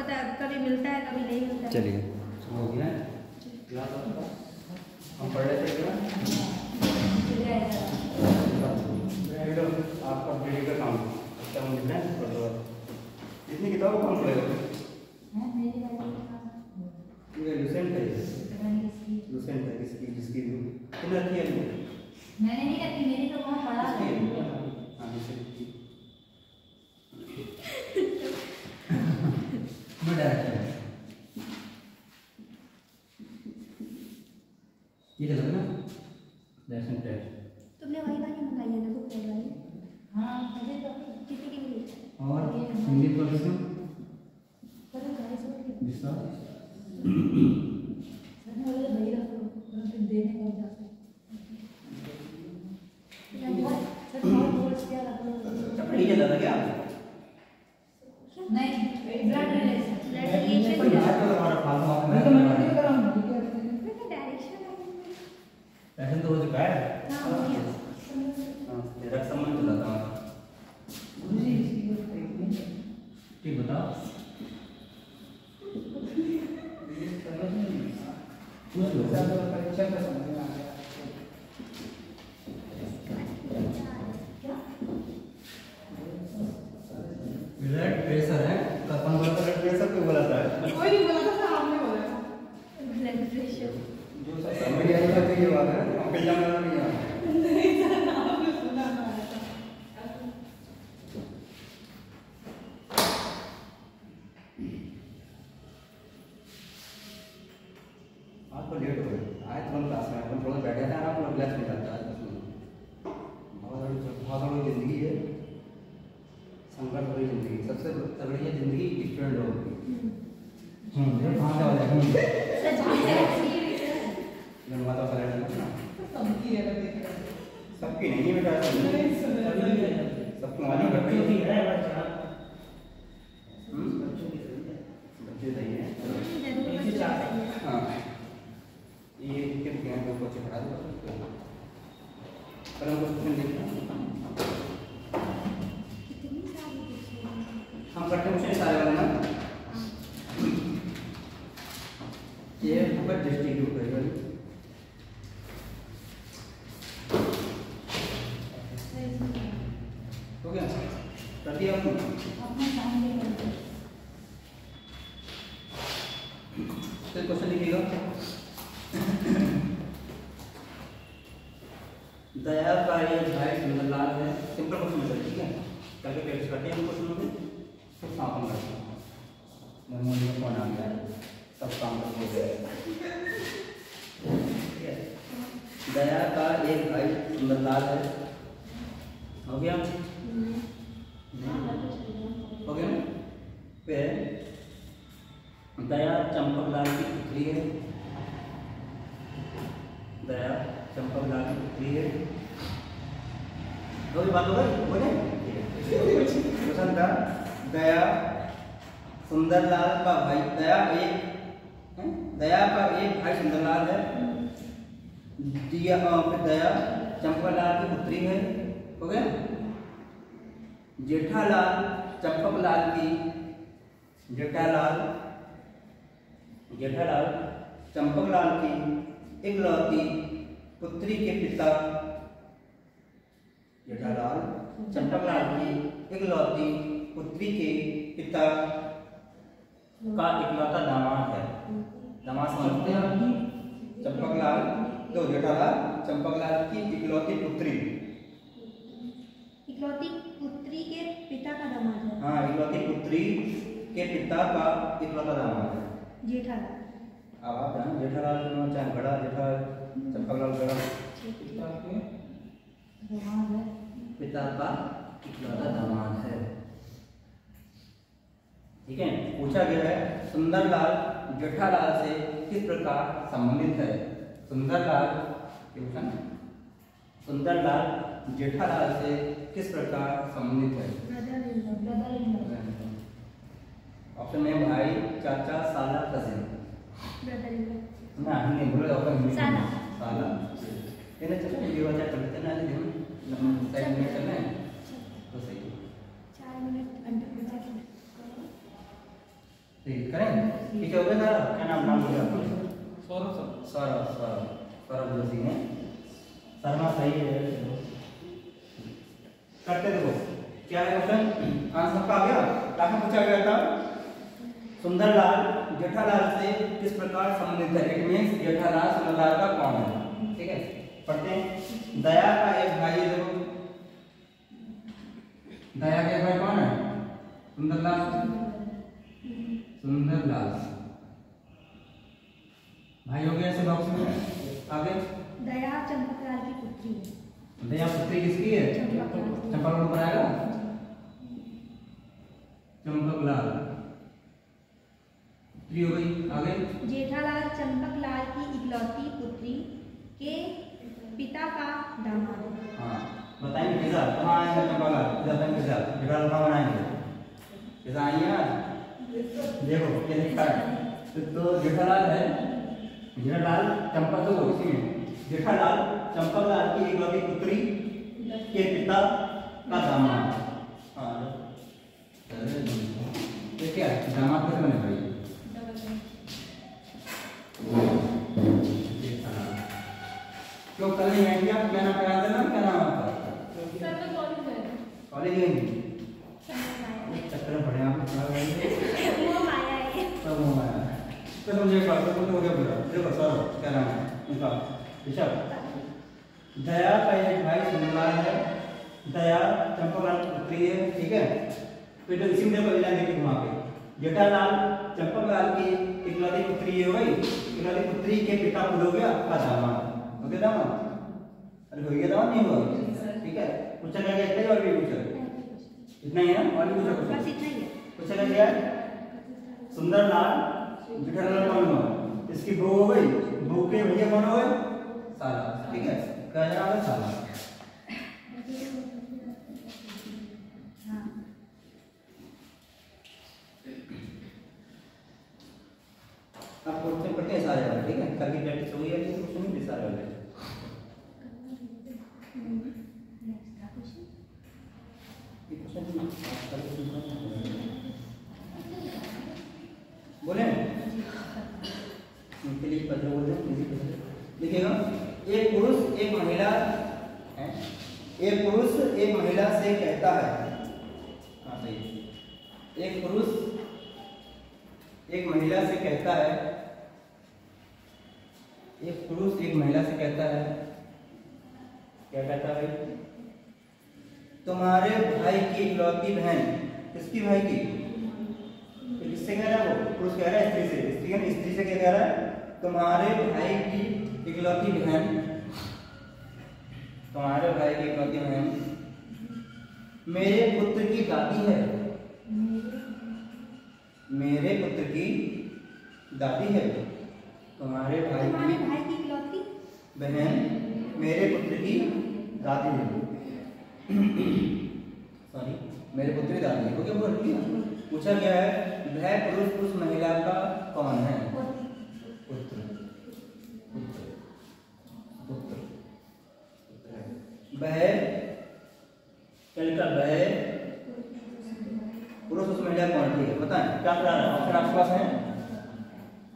होता है, कभी मिलता है कभी नहीं मिलता है। चलिए हो गया क्लास आपका, हम पढ़ रहे थे क्या? आपका पीढ़ी का काम अच्छा हम लिख रहे हैं। कितनी किताबों कौन पढ़ेगा? लुसेंट है, लुसेंट है जिसकी कितने रखी है? मैंने नहीं रखी, मेरी तो वहाँ पड़ा है। ये चल ना लेसन टेस्ट तुमने वही वाली मंगाई है ना बुक वाली? हाँ मुझे तो कितने की मिली? और हिंदी प्रोफेसर करो गाइस और जिसका सर ने बोला भाई रखो, फिर देने को जाते सर बहुत बोल क्या रखो चपड़ी के दादा क्या नहीं ब्लड रिलेशन रेडिएशन हमारा फालतू मैं तो मैंने नहीं करा हूँ ठीक है डायरेक्शन पैशन तो हो चुका है। हां हो गया। मेरा सम्मान चला था मुझे इसकी ठीक बताओ पूछ लो परीक्षा का समझ में आ गया ब्लड प्रेशर है कौन बोला था? ब्लड प्रेशर क्यों बोला था? कोई नहीं बोला था, आपने बोला था। ब्लड प्रेशर जो सब समझ आया था ये बात है, हम पे जाना नहीं है। नहीं सर आपने सुना था। आपको लेट हो गया आए तुरंत क्लास में अपन थोड़ा बैठ जाते हैं आराम से क्लास में जाता है बहुत बड़ी जिंदगी है, संघर्ष भरी जिंदगी, सबसे तगड़ी जिंदगी स्टूडेंट लोगों की। कहाँ जाओ सच में माता पलट ना सबकी है देख सबकी नहीं बेटा, सबको मालूम है बच्चे सही है। हाँ ये क्या हैं तो बच्चे पढ़ा दो पर हम क्वेश्चन देखना हम करते हैं सारे वाले ना ये ऊपर डिस्ट्रीब्यूट करेगा हो गया कर दिया अपने सामने कर तो क्वेश्चन लिखिएगा दया का ये भाई सुंदरलाल है, सिंपल क्वेश्चन है ठीक है, करके प्रैक्टिस करते हैं क्वेश्चन में फिर समापन करते हैं। मेमोरी में कौन आ गया सब काम कर हो गया ठीक है। दया का एक भाई सुंदरलाल है, हो गया हो गया। फिर दया चंपकलाल की पुत्री है, दया चंपकलाल की पुत्री है, दो बात हो गई बोले क्वेश्चन था दया सुंदरलाल का भाई, दया का एक भाई सुंदरलाल है, दिया फिर दया चंपकलाल की पुत्री है, हो गया। जेठालाल चंपकलाल की जेठालाल चंपकलाल की इकलौती पुत्री के पिता, जेठालाल चंपकलाल की इकलौती पुत्री के पिता का इकलौता दामाद है। दामाद समझते हैं? चंपकलाल तो जेठालाल चंपकलाल की इकलौती पुत्री, इकलौती पुत्री के पिता का दामाद है। हाँ इकलौती पुत्री के पिता का इकलौता दामाद है जेठालाल। अब आप जानो जेठालाल चाहे बड़ा जेठालाल चंपकलाल बड़ा पिता का इकलौता दामाद है ठीक है। पूछा गया है सुंदरलाल जेठालाल से किस प्रकार संबंधित है। सुंदरलाल जेठालाल से किस प्रकार संबंधित है। ऑप्शन में भाई चाचा साला कजिन ना हमने बोला ऑप्शन साला साला ये चलो ये वाला करते ना हम साइड में चलना है तो सही 4 मिनट अंडर ठीक करें। ठीक है, हो गया सारा। क्या नाम लिया आपने? सौरभ सर। सौरभ जोशी है। शर्मा सही है। करते देखो क्या है क्वेश्चन। आंसर का आ गया। क्या पूछा गया था? सुंदरलाल जेठालाल से किस प्रकार संबंधित है? इट मींस जेठालाल सुंदरलाल का कौन है? ठीक है, पढ़ते हैं। दया का एक भाई है। देखो दया का एक भाई कौन है? सुंदरलाल। भाई हो गया। ऐसे बॉक्स में आगे दया चंपकलाल की पुत्री है। दया पुत्री किसकी है? चंपकलाल को बनाएगा। चंपकलाल पुत्री हो गई। आगे जेठालाल चंपकलाल की इकलौती पुत्री के पिता का दामाद है। हाँ बताइए पिज्जा कहाँ आएगा? चंपकलाल पिज्जा जेठालाल कहाँ बनाएंगे? पिज्जा आइए यार। देखो क्या लिखा है। तो जेठालाल है। जेठालाल चंपक तो इसी में जेठालाल चंपकलाल की इकलौती पुत्री के पिता का दामाद। हाँ ये क्या है? दामाद कैसे बने भाई? क्यों कल नहीं आएंगे आप? क्या नाम करा देना? क्या नाम आपका? कॉलेज गएंगे चक्कर में पड़े आप। वो माया है। सब हो गया तो समझे बात तो हो गया पूरा। देखो सर क्या नाम है उनका? ऋषभ। दया का एक भाई सुंदरलाल है। दया चंपकलाल की पुत्री है। ठीक है, फिर तो इसी में देखो इलाज देखिए वहां पे जेठालाल चंपकलाल की इकलौती पुत्री हो गई। इकलौती पुत्री के पिता को हो गया आपका दामाद। हो गया दामाद? अरे हो गया दामाद नहीं हुआ? ठीक है, पूछा गया इतना ही और भी पूछा? इतना ही है ना? और भी पूछा? बस इतना ही है। पूछा गया सुंदरलाल जेठालाल कौन हुआ? इसकी बहू हो गई। बहू के भैया कौन हो गए? साला। ठीक है, क्या नाम है? साला। आप क्वेश्चन पढ़ते हैं सारे वाले। ठीक है, कल की प्रैक्टिस हो गई है। क्वेश्चन भी सारे वाले बोले उनके लिए पत्र बोल रहे। देखिएगा, एक पुरुष एक महिला है। एक पुरुष एक महिला से कहता है। हाँ सही। एक पुरुष एक महिला से कहता है। एक पुरुष एक महिला से कहता है। क्या कहता है? तुम्हारे भाई की इकलौती बहन। किसकी भाई की? किससे कह रहा है? वो पुरुष कह रहा है स्त्री से। स्त्री से क्या कह रहा है? तुम्हारे भाई की इकलौती बहन। तुम्हारे भाई की इकलौती बहन मेरे पुत्र की दादी है। मेरे पुत्र की दादी है। तुम्हारे भाई की इकलौती बहन मेरे पुत्र की दादी है। सॉरी, मेरे पुत्र की दादी है। ओके बोल दिया। पूछा गया है वह पुरुष उस महिला का कौन है? पुत्र। वह पुरुष उस महिला कौन? ठीक है, बताएं क्या करा रहा है? ऑप्शन आपके पास है।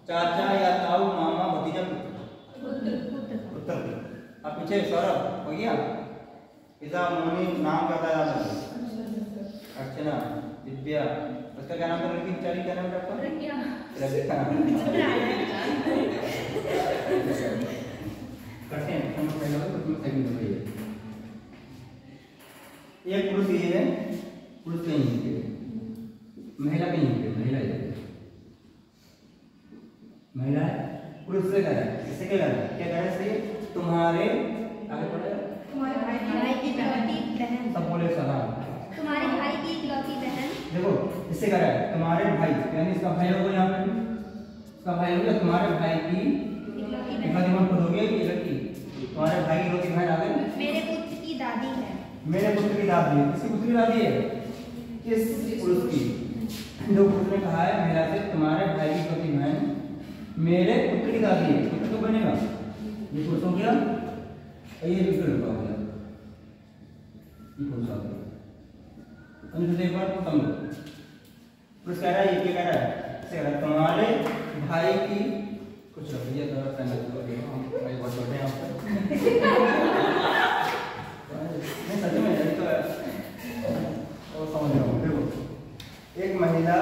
चाचा या ताऊ, मामा, भतीजा, पुत्र। अब पीछे सौरभ हो गया। पिता मोनी नाम क्या था? अर्चना, दिव्या। उसका क्या नाम था? लड़की बेचारी क्या नाम था आपका? करते हैं हम पहले वाला तो सेकंड में है। एक पुरुष ये है। पुरुष कहीं है, महिला कहीं है। महिला है। महिला है। पुरुष से कह रहा है। किससे कह रहा है? क्या कह रहा है? से तुम्हारे आगे पढ़े। तुम्हारे भाई की इकलौती बहन। सब बोले सलाम। तुम्हारे भाई की इकलौती बहन। देखो इससे कह रहा है तुम्हारे भाई, यानी इसका भाई होगा यहाँ पे। इसका भाई हो गया तुम्हारे भाई की इकलौती बहन। बहन खुद हो गया ये लड़की। तुम्हारे भाई की इकलौती बहन आ गई। मेरे पुत्र की दादी है। मेरे पुत्र की दादी है। किसकी पुत्र की दादी है? किस पुरुष की? जो पुरुष ने कहा है महिला से तुम्हारे भाई की इकलौती बहन मेरे पुत्र की दादी है। पुत्र तो बनेगा। ये पुरुष हो गया और ये दूसरा लड़का हो गया। ये पुरुष हो गया। एक बार समझो। पुरुष कह रहा है ये क्या कह रहा है? ऐसे कह रहा है तुम्हारे भाई की कुछ भैया थोड़ा पहना दो, देखो हम भाई बहुत छोटे हैं यहाँ पर। नहीं सच में यही तो है, वो समझ रहा हूँ। देखो एक महिला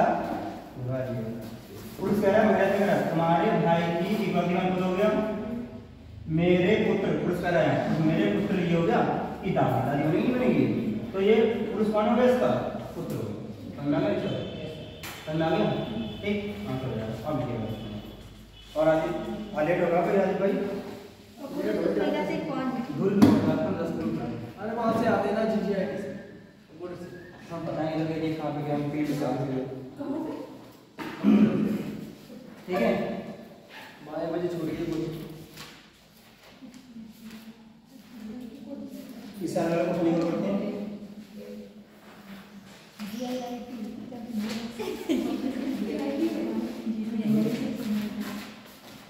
पुरुष कह रहा है, महिला कह रहा है तुम्हारे भाई की इकलौती मान हो गया मेरे पुत्र, पुरुष कह रहा है मेरे पुत्र ये हो गया पिता, दादी बनेगी बनेगी, तो ये पुरुष कौन हो गया इसका पुत्र हो गया। समझ आ गया, समझ आ गया ठीक। आंसर हो जाएगा अब लिखिएगा। और आगे लेट होगा फिर आज भाई महिला से कौन है? धूल 10 किलोमीटर। अरे वहाँ से आते ना जीजीआई से हम पता नहीं लगे कि कहाँ पे गए, हम फील्ड से आ गए। ठीक है 12 बजे छोड़ के बोलो। इस साल वाला कुछ नहीं करते हैं।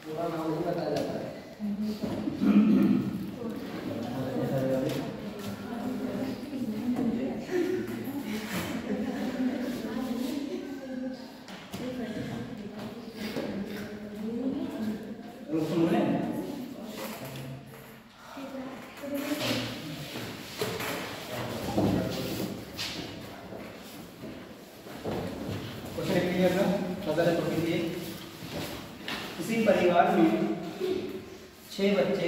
पूरा नाम नहीं बताया जाता है। किसी परिवार में 6 बच्चे,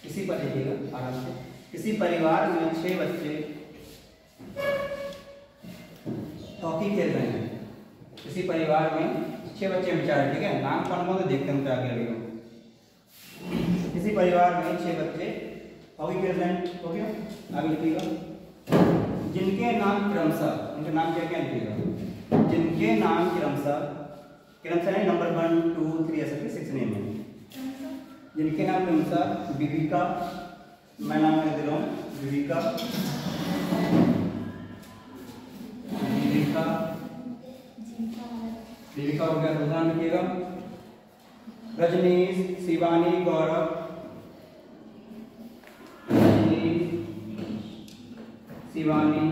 किसी पर लिखिएगा आराम से, किसी परिवार में 6 बच्चे हॉकी खेल रहे हैं। किसी परिवार में 6 बच्चे विचार, ठीक है नाम कौन कौन से देखते हैं उनके आगे लगेगा। किसी परिवार में 6 बच्चे हॉकी खेल रहे हैं, हो गया आगे लिखिएगा। जिनके नाम क्रमशः, उनके नाम क्या क्या लिखिएगा, जिनके नाम क्रमशः है नंबर 1 2 3 ऐसे 6 नेम है। जिनके नाम क्रमशः विविका, मैं नाम दे रहा हूँ विविका, विविका विविका हो गया, दूसरा नाम लिखिएगा रजनीश, शिवानी, गौरव, रजनीश, शिवानी,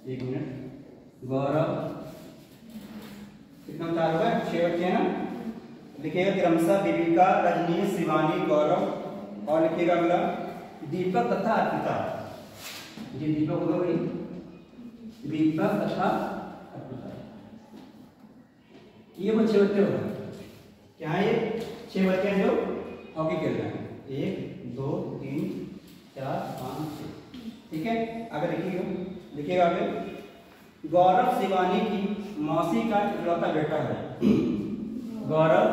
एक मिनट, गौरव, कितना 4 हो गए, 6 बच्चे हैं ना। लिखिएगा क्रमशः विविका, रजनीश, शिवानी, गौरव, और लिखिएगा अगला दीपक तथा अर्पिता। जी दीपक होगा भाई, दीपक तथा अर्पिता, ये वो 6 बच्चे हो गए। क्या है ये 6 बच्चे हैं जो हॉकी खेल रहे हैं, 1 2 3 4 5 6, ठीक है। आगे लिखिएगा आगे गौरव शिवानी की मौसी का इकलौता बेटा है। गौरव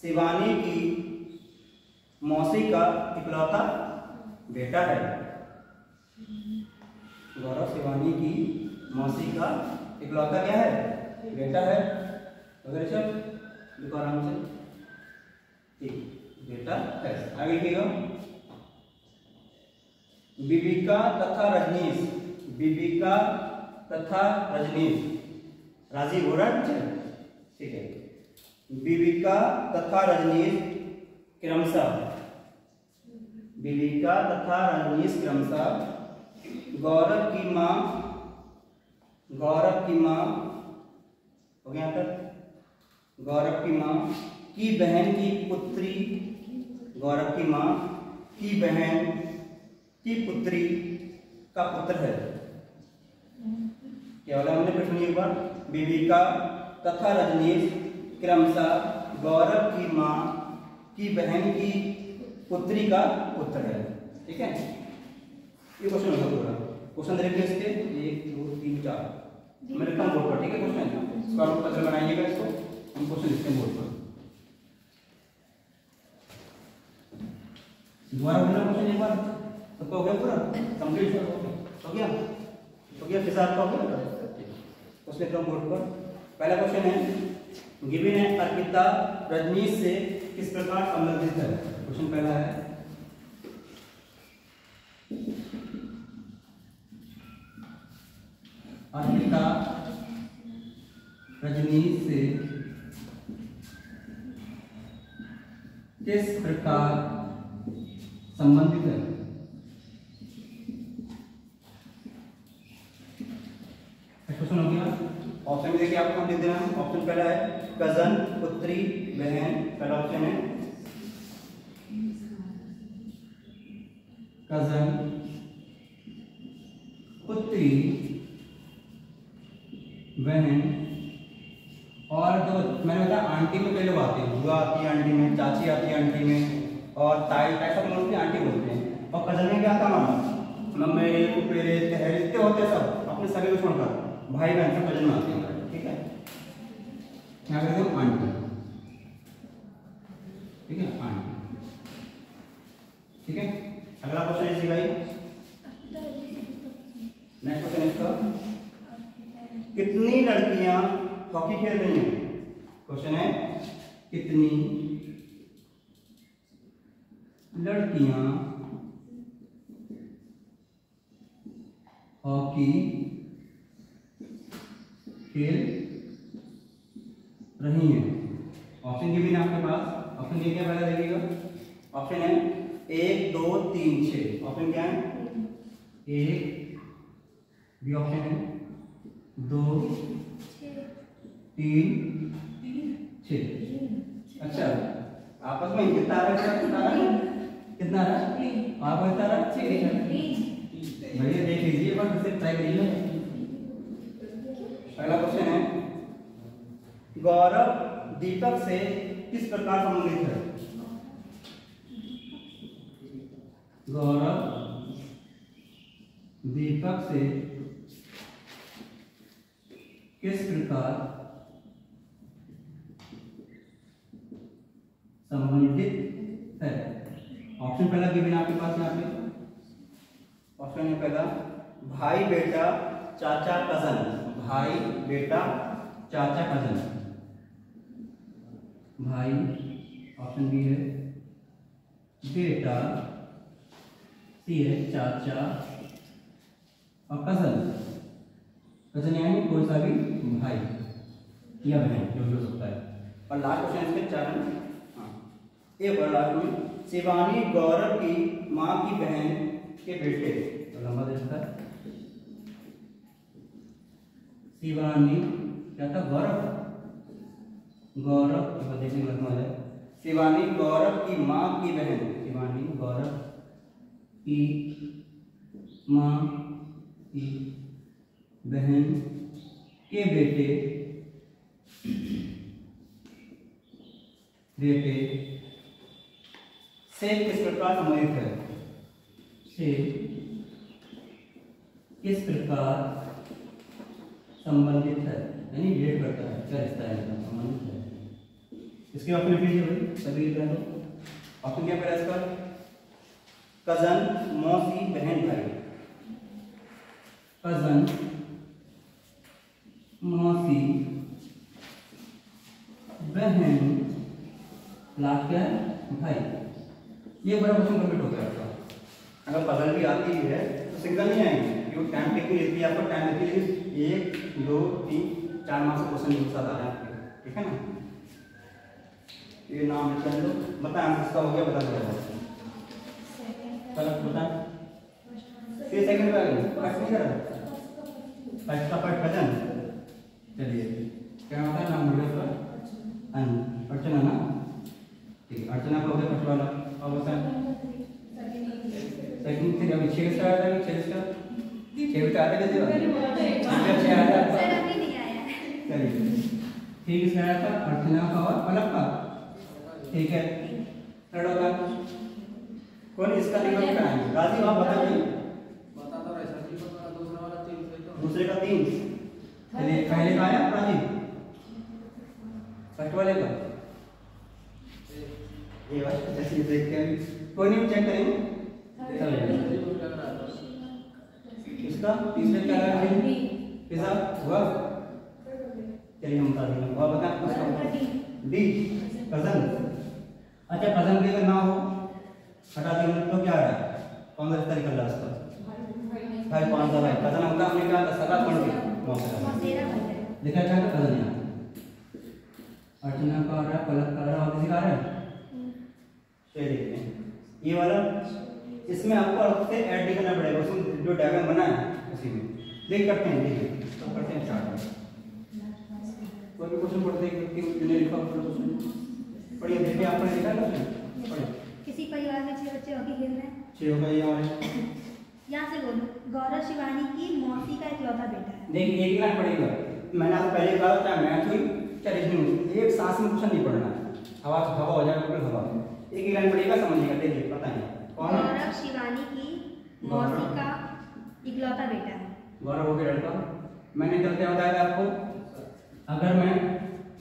शिवानी की मौसी का इकलौता बेटा है। गौरव शिवानी की मौसी का इकलौता क्या है, बेटा है। अगर सब लिखो आराम से, ठीक बेटा है। आगे लिखिएगा विविका तथा रजनीश, विविका तथा रजनीश, राजीव हो रहा है, ठीक है। विविका तथा रजनीश क्रमशः, विविका तथा रजनीश क्रमशः गौरव की माँ हो गया तक, गौरव की माँ की बहन की पुत्री, गौरव की माँ की बहन की पुत्री का पुत्र है। क्या बोला हमने प्रश्न एक बार, विविका तथा रजनीश क्रमशः गौरव की माँ की बहन की पुत्री का पुत्र है, ठीक है। ये क्वेश्चन होगा पूरा, क्वेश्चन देखिए इसके 1 2 3 4 मैं लिखता हूँ बोर्ड पर, ठीक है। क्वेश्चन इसका आप पत्र बनाइएगा, इसको हम क्वेश्चन लिखते हैं बोर्ड पर। दोबारा बोलना क्वेश्चन एक बार, सबका हो गया पूरा कंप्लीट हो गया, किस आपका हो गया क्वेश्चन लिखता हूँ बोर्ड पर। पहला क्वेश्चन है गिवन है अर्पिता रजनीश से किस प्रकार संबंधित है। क्वेश्चन पहला है अर्पिता रजनीश से किस प्रकार संबंधित है। क्वेश्चन हो गया ऑप्शन में देखिए आपको लिख देना है। ऑप्शन पहला है कजन, पुत्री, बहन। पहला ऑप्शन है कजन, पुत्री, बहन। और तो मैंने बताया आंटी में कई लोग आते हैं, बुआ आती है आंटी में, चाची आती है आंटी में, और ताई ताई सब लोग आंटी बोलते हैं। और कजन में क्या आता माना, मम्मी, फुफेरे, तहेरे इतने होते हैं सब अपने सभी को छोड़कर, भाई बहन सब कजन में आते हैं। ठीक है, यहाँ कहते हैं आंटी। ठीक है, आंटी। ठीक है, अगला क्वेश्चन इसी भाई। नेक्स्ट क्वेश्चन इसका, कितनी लड़कियां हॉकी खेल रही हैं? क्वेश्चन है कितनी लड़कियां हॉकी खेल रही हैं? ऑप्शन के भी ना आपके पास, ऑप्शन क्या पहले देखिएगा। ऑप्शन है 1 2 3 6। ऑप्शन क्या है? 1, बी ऑप्शन है 2 3 6। अच्छा, आपस में कितना आ रहा है? कितना आ रहा है? आपको कितना आ रहा है? भैया देख लीजिए, एक बार फिर से ट्राई करिए। अगला क्वेश्चन है, गौरव दीपक से किस प्रकार संबंधित है? गौरव दीपक से किस प्रकार संबंधित है? ऑप्शन पहला गिवन आपके पास यहाँ पे। ऑप्शन है पहला भाई बेटा चाचा कजन, भाई बेटा चाचा कजन, भाई। ऑप्शन बी है बेटा, सी है चाचा, और कजन। कजन यानी कोई सा भी भाई या बहन, जो भी हो सकता है। और लास्ट क्वेश्चन इसके 4 हैं। एक और लास्ट में, शिवानी गौरव की माँ की बहन के बेटे। तो लंबा देखता है, शिवानी क्या था? गौरव, गौरव तो देखने में लगता है। शिवानी गौरव की माँ की बहन, शिवानी गौरव की माँ की बहन के बेटे से किस प्रकार संबंधित है? से किस प्रकार संबंधित है, यानी रिलेट करता है, क्या रिश्ता है, संबंधित है। इसके ऑप्शन लिख लीजिए भाई, सभी लिख रहे हैं। ऑप्शन क्या पहला इसका? कजन, मौसी, बहन, भाई। कजन, मौसी, बहन, लास्ट क्या है? भाई। ये बड़ा क्वेश्चन कंप्लीट हो गया आपका। अगर पजल भी आती है तो सिंगल नहीं आएंगे, क्योंकि टाइम टेकिंग लेती है आपको। टाइम लेती है 1 2 3 4 मार्क्स के क्वेश्चन एक साथ आ रहे हैं आपके। ठीक है ना, ये नाम लिख लो, बताएं किसका हो गया, बता दो। चलो बताएं, फिर सेकंड पे आ गए। फर्स्ट क्या है? फर्स्ट का पार्ट कजन। चलिए, क्या होता है नाम बोलिए उसका? अर्चना ना। ठीक, अर्चना का हो गया फर्स्ट वाला। अब बताएं सेकंड से अभी 6 स्टार आता है, 6 स्टार 6 स्टार आता है कैसे? अच्छा आया सर अभी नहीं आया। चलिए, ठीक से आया था अर्चना का और पलक का। ठीक है, थर्ड होगा कौन? इसका निकल कर आएंगे। राजीव आप बताइए। बता दो ऐसा जी, दूसरा वाला 3 से तो दूसरे का 3। चलिए, पहले का आया राजीव, फर्स्ट वाले का ये वाला जैसे देख के अभी कोई नहीं चेक करेंगे। इसका तीसरे क्या लगा है? पिज़्ज़ा हुआ। चलिए हम बता देंगे। और बता उसका डी कजन। अच्छा, कजन के अगर ना हो हटा देंगे तो क्या है? कौन सा रिश्ता निकल रहा है उसका? भाई, कौन सा भाई? कजन होगा, हमने क्या सगा कौन किया? मौसेरा भाई है। देखा क्या है कजन यहाँ? अर्चना का आ रहा है, पलक का आ रहा है, और किसी का आ रहा है? ये देखते हैं ये वाला। इसमें आपको अलग से ऐड करना पड़ेगा, उसमें जो डायग्राम बना है उसी में देख करते हैं। देखिए तो करते हैं स्टार्ट। ने लिखा क्वेश्चन पढ़िए, देखिए आपने लिखा है क्वेश्चन पढ़िए। किसी परिवार में 6 बच्चे हॉकी खेल रहे हैं। 6 हो गए हमारे। यहाँ से बोलो, गौरव शिवानी की मौसी का इकलौता बेटा है। देखिए एक लाइन पढ़िएगा, मैंने आपको पहले कहा चाहे मैथ हुई चाहे रीजनिंग हुई, एक सांस में क्वेश्चन नहीं पढ़ना है, हवा हवा हो जाए बिल्कुल हवा। एक ही लाइन पढ़िएगा समझिएगा। देखिए पता है कौन है? गौरव शिवानी की मौसी का इकलौता बेटा है। गौरव हो गया लड़का। मैंने कल क्या बताया था आपको, अगर मैं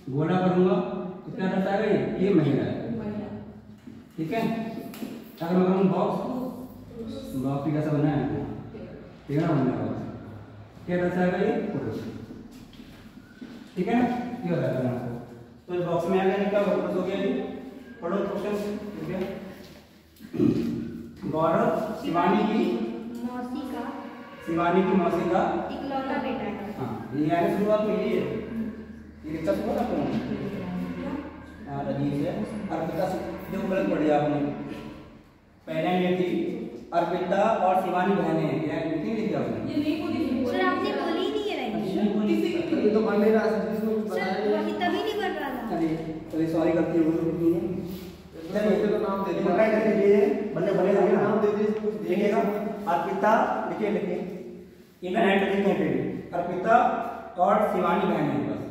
गोला करूंगा तो क्या दर्शाएगा ये महिला है, ठीक है। अगर मैं करूँ बॉक्स, बॉक्स कैसा बना है, टेढ़ा बना है, क्या दर्शाएगा ये पुरुष, ठीक है ना। ये बताया था आपको। तो इस बॉक्स में आ गया, क्या बस हो गया ये, पढ़ो क्वेश्चन हो गया। गौरव शिवानी की मौसी का इकलौता बेटा है। हाँ ये आगे शुरुआत में ये लिखा शुरुआत आपको रजीज है। अर्पिता जो गलत पढ़ी आपने, पहले ये थी अर्पिता और शिवानी बहनें हैं, क्या लिखी लिखी आपने? ये नहीं बोली सर आपने बोली ही नहीं है रही। ये तो बन नहीं रहा सर, जिसको सर बनाया वही तभी नहीं बन रहा था। चलिए सॉरी करती हूँ। है तो नाम दे बल्ले बल्ले नाम दे दीजिए, कुछ देखिएगा। अर्पिता लिखिए लिखिए, इनका हैंड लिखिए, अर्पिता और शिवानी बहन है बस।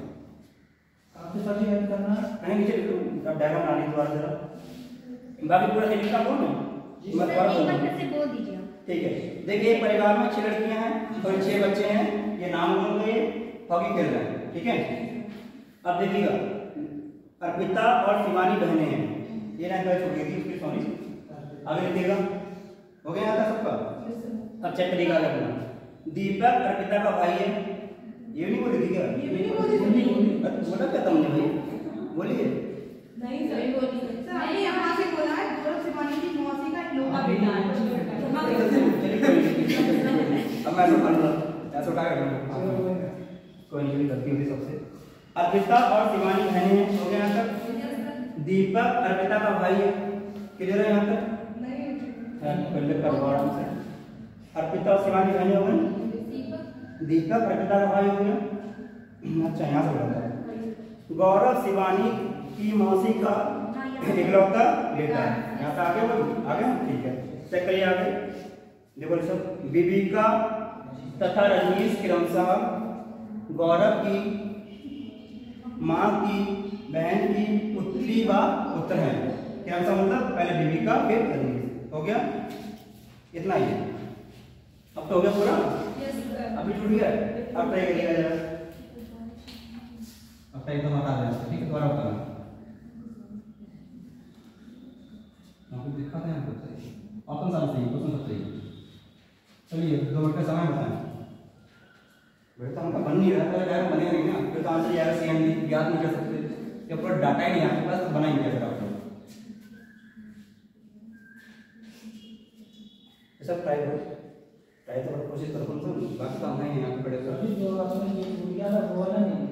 आपके साथ ही हेल्प करना है। नहीं नीचे लिखो, अब डायग्राम बना लीजिए दोबारा जरा, बाकी पूरा सही लिखा बोल ना सर एक बार फिर से बोल दीजिए। ठीक है। देखिए परिवार में 6 लड़कियां हैं और 6 बच्चे हैं, ये नाम बोल गए, हॉकी खेल रहे हैं, ठीक है। अब देखिएगा, अर्पिता और शिवानी बहनें हैं, ये ना छोड़ गई थी उसकी, सॉरी। आगे लिखिएगा, हो गया यहाँ तक सबका। अब चेक करिएगा आगे अपना। दीपक अर्पिता का भाई है, ये नहीं बोली थी क्या? ये भी नहीं बोली। बोला क्या तुमने भाई, बोलिए। नहीं सर बोली सर, मैंने यहाँ से बोला है गौरव शिवानी की मौसी का इकलौता बेटा है। अब मैं ऐसा करूँगा, ऐसा क्या करूँगा, कोई नहीं, गलती होती सबसे। अर्पिता और शिवानी बहनें हैं, हो गया यहाँ तक। दीपक अर्पिता का भाई है, क्लियर है यहाँ तक? पहले परिवार से अर्पिता और शिवानी बहनें हो गई। दीपक अर्पिता का भाई हो गया। अच्छा यहाँ से बोला था। गौरव शिवानी की मौसी का इकलौता बेटा है, यहाँ से आगे बोलो, आगे ठीक है। चेक करिए आगे, देखो सब। विविका तथा रजनीश क्रमशः गौरव की माँ की बहन की पुत्री व पुत्र है। क्रमशः मतलब पहले विविका फिर रजनीश, हो गया इतना ही। अब तो हो गया पूरा, अभी छूट गया। अब ट्राई करिएगा जरा, अब ट्राई तो बता दें, ठीक है। दोबारा बताना, आपको दिखाते हैं आपको सही ऑप्शन सारा सही, क्वेश्चन सब सही। चलिए 2 मिनट का समय बताएं। बेटा हमका बन नहीं रहा, पहले डायरेक्ट बनेगा नहीं ना, फिर तो आंसर यार सेम नहीं, याद नहीं कर सकते, जब पूरा डाटा ही नहीं आपके पास तो बनाएंगे कैसे आप लोग? सब ट्राई करो, ट्राई तो कोशिश करो कम से कम, बाकी काम नहीं है यहाँ पे पड़ेगा। अभी जो आपने ये गुड़िया का बोला नहीं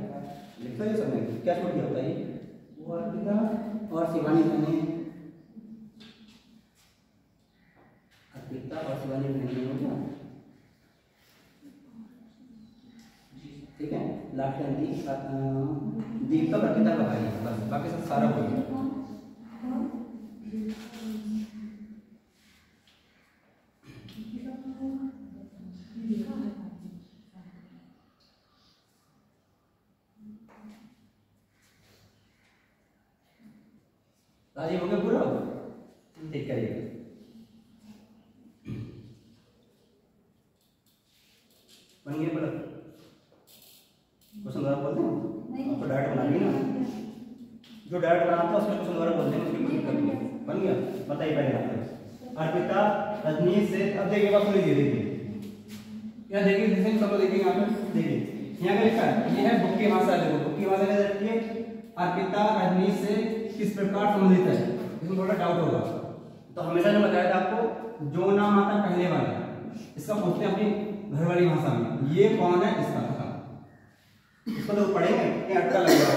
लिखा है सब में, क्या छोड़ दिया बताइए? वो अर्पिता और शिवानी बहने, अर्पिता और शिवानी बहने हो गया, ठीक है। लास्ट दीपक अर्पिता का भाई है, बस बाकी सब सारा हो गया। राजी हो गया पूरा, ठीक करिएगा। बन गया पूरा क्वेश्चन दोबारा बोलते हैं, आपको डायरेक्ट बना लिया ना, जो डायरेक्ट बनाता है उसमें क्वेश्चन दोबारा बोलते हैं, उसकी कोशिश करिए। बन गया, बताइए पहले यहाँ अर्पिता रजनीश से। अब देखिए बात सुनिए, देखिए यहाँ देखिए, जैसे सब लोग देखिए यहाँ पे, देखिए यहाँ पे लिखा है, ये है बुक की भाषा। देखो बुक की भाषा कैसे रखी है, अर्पिता रजनीश से किस प्रकार संबंधित है, इसमें थोड़ा डाउट होगा। तो हमेशा जो बताया था आपको, जो नाम आता है पहले वाला इसका पूछते हैं अपनी घर वाली भाषा में, ये कौन है इसका पता, इसको तो पढ़ेंगे क्या अटका लगेगा।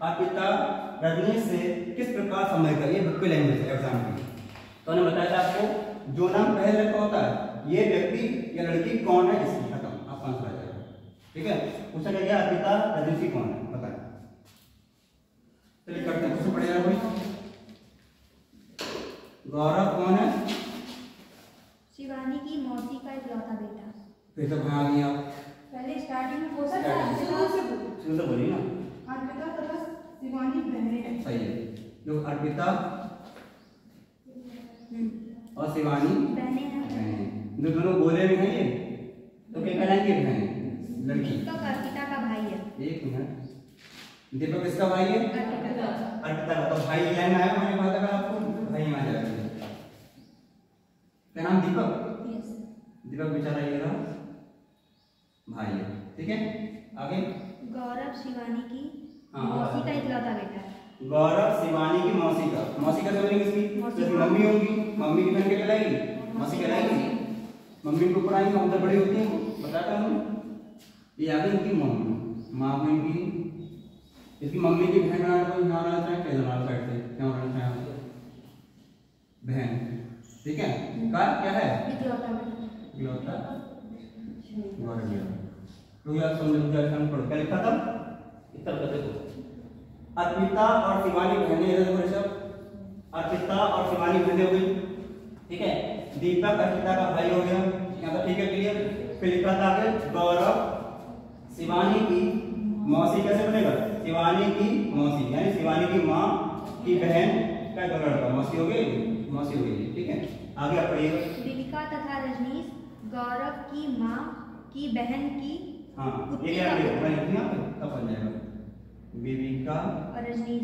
अर्पिता रजनीश से किस प्रकार संबंधित है, ये बुक की लैंग्वेज है एग्जाम की। तो हमने बताया था आपको, जो नाम पहले लिखा होता है, ये व्यक्ति या लड़की कौन है इसकी, खत्म, आपका आंसर आ जाएगा, ठीक है। पूछा गया अर्पिता रजनीश कौन है, बताएं। चलिए करते हैं, उससे पढ़ेगा कोई। गौरव कौन है? शिवानी की मौसी का इकलौता बेटा। फिर तो भाग गया। पहले स्टार्टिंग में बोल सकता है, शुरू से बोली ना। अर्पिता तथा शिवानी बहनें हैं। सही है। जो अर्पिता और शिवानी बहनें हैं। बहनें, जो दोनों बोले भी हैं ये, तो क्या कहलाएंगे? बहन, लड़की। दीपक अर्पिता का भाई है। एक मिनट, दीपक किसका भाई है? अर्पिता का। अर्पिता का। तो भाई लाइन आया, मैंने कहा था आपको भाई आ जाएगा। क्या नाम? दीपक। यस। दीपक बेचारा ये रहा भाई है, ठीक है। आगे गौरव शिवानी की हाँ, मौसी का इकलौता बेटा है। गौरव शिवानी की मौसी का। मौसी का समझेंगे इसकी? मौसी। जैसे मम्मी होगी, मम्मी की बहन क्या कहलाएगी? मौसी कहलाएगी। मम्मी को ऊपर आएंगे, उधर बड़ी होती है, बताता हूँ। ये आ गई इनकी मम्मी, माँ को इनकी। इसकी मम्मी की बहन बनाना कोई यहाँ आना चाहे, कैसे बनाना बैठते क्या बनाना चाहे बहन, ठीक है। का क्या है? इकलौता बेटा। इकलौता गौरव। तो यार समझ पढ़ो क्या लिखा था? इतना बताते हो। अर्पिता और शिवानी बहनें, अर्पिता और शिवानी बहनें हो गई, ठीक है। दीपक अर्पिता का भाई हो गया, यहाँ तक ठीक है, क्लियर। फिर लिखा था आगे गौरव शिवानी की मौसी। कैसे बनेगा? शिवानी की मौसी, यानी शिवानी की माँ की बहन का लड़का, मौसी हो गई, मौसी हो गई, ठीक है। आगे आप पढ़िएगा। विविका तथा रजनीश गौरव की माँ की बहन की हाँ, ये क्या तब बन जाएगा। विविका और रजनीश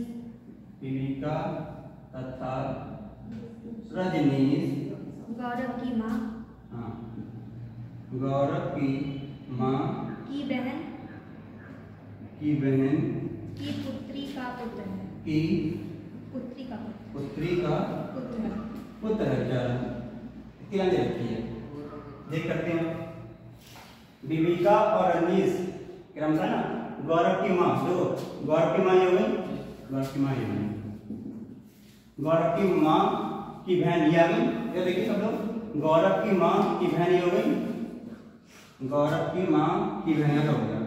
विविका तथा रजनीश गौरव की माँ हाँ, गौरव की माँ की बहन की बहन की पुत्री का पुत्र है। की पुत्री का पुत्र। पुत्री का पुत्र है। पुत्र है। बेचारा इतनी दे रखी है, देख करते हैं। विविका और रजनीश क्रमशः ना गौरव की माँ, जो गौरव की माँ ये हो गई, गौरव की माँ ये हो गई, गौरव की माँ की बहन ये आ गई। ये देखिए सब लोग, गौरव की माँ की बहन ये हो गई, गौरव की माँ की बहन हो गया।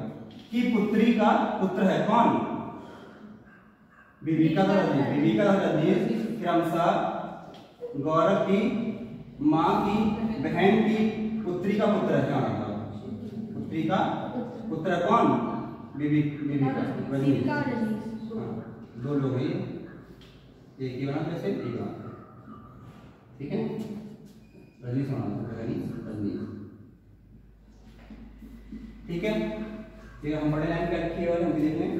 की पुत्री का पुत्र है कौन? विविका का रजनीश। विविका का रजनीश क्रमशः गौरव की माँ की बहन की पुत्री का पुत्र है। क्या मतलब? पुत्री का पुत्र कौन? विविका रजनीश। विविका और रजनीश। हाँ, दो लोग हैं, एक ही बना जैसे एक बना, ठीक है। रजनीश बना, रजनीश, ठीक है। ठीक है, हम बड़े लाइन क्या लिखी है और हम देख लें।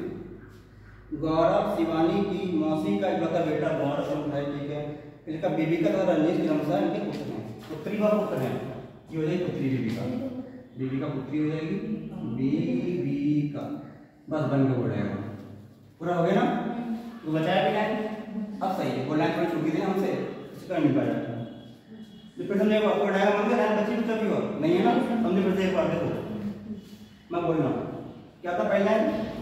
गौरव शिवानी की मौसी का इकलौता बेटा गौरव है, ठीक है। इसका विविका और रजनीश क्रमशः इनके पुत्र हैं, पुत्री व पुत्र हैं। ये हो जाएगी पुत्री विविका, विविका पुत्री हो जाएगी विविका। बस बन के बोल जाएगा, पूरा हो गया ना? तो बचाया भी लाइन, अब सही है। वो लाइन थोड़ी छूटी थी हमसे, इसका नहीं पाया। फिर समझे आपको डायग्राम बन गया, लाइन बची तो भी हो नहीं है ना, समझे? फिर से एक बार देखो, मैं बोल रहा हूँ क्या था पहले?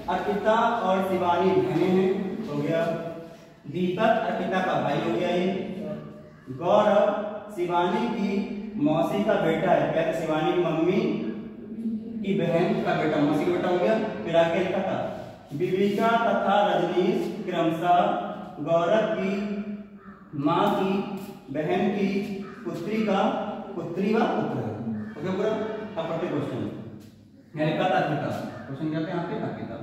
अर्पिता और शिवानी बहनें हैं, हो गया। दीपक अर्पिता का भाई हो गया। ये गौरव शिवानी की मौसी का बेटा है, क्या था? शिवानी की मम्मी की बहन का बेटा, मौसी का बेटा हो गया। फिर आगे लिखा था विविका तथा रजनीश क्रमशः गौरव की माँ की बहन की पुत्री का पुत्री व पुत्र है। ओके पूरा? अब पढ़ते क्वेश्चन। लिखा था अर्पिता, क्वेश्चन क्या था यहाँ पे? अर्पिता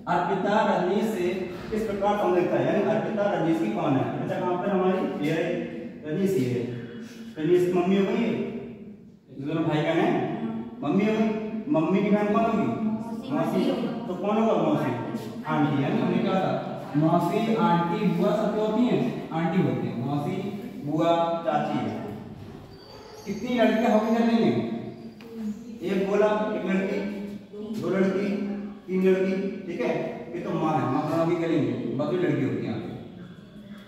अर्पिता रजनीश से किस प्रकार संबंधित है, यानी अर्पिता रजनीश की कौन है? अर्पिता कहाँ पर हमारी? ये है रजनीश, ये है रजनीश की मम्मी हो गई, दोनों भाई बहन हैं, मम्मी हो गई। मम्मी की बहन कौन होगी? मौसी। तो कौन होगा? मौसी, आंटी, यानी हमने क्या था? मौसी, आंटी, बुआ सब क्या होती हैं? आंटी होती है। मौसी, बुआ, चाची। कितनी लड़कियां होगी करने में? एक बोला, एक लड़की, दो लड़की, तीन लड़की, ठीक है। ये तो माँ है, माँ का नाम भी करेंगे, बाकी लड़की होती है।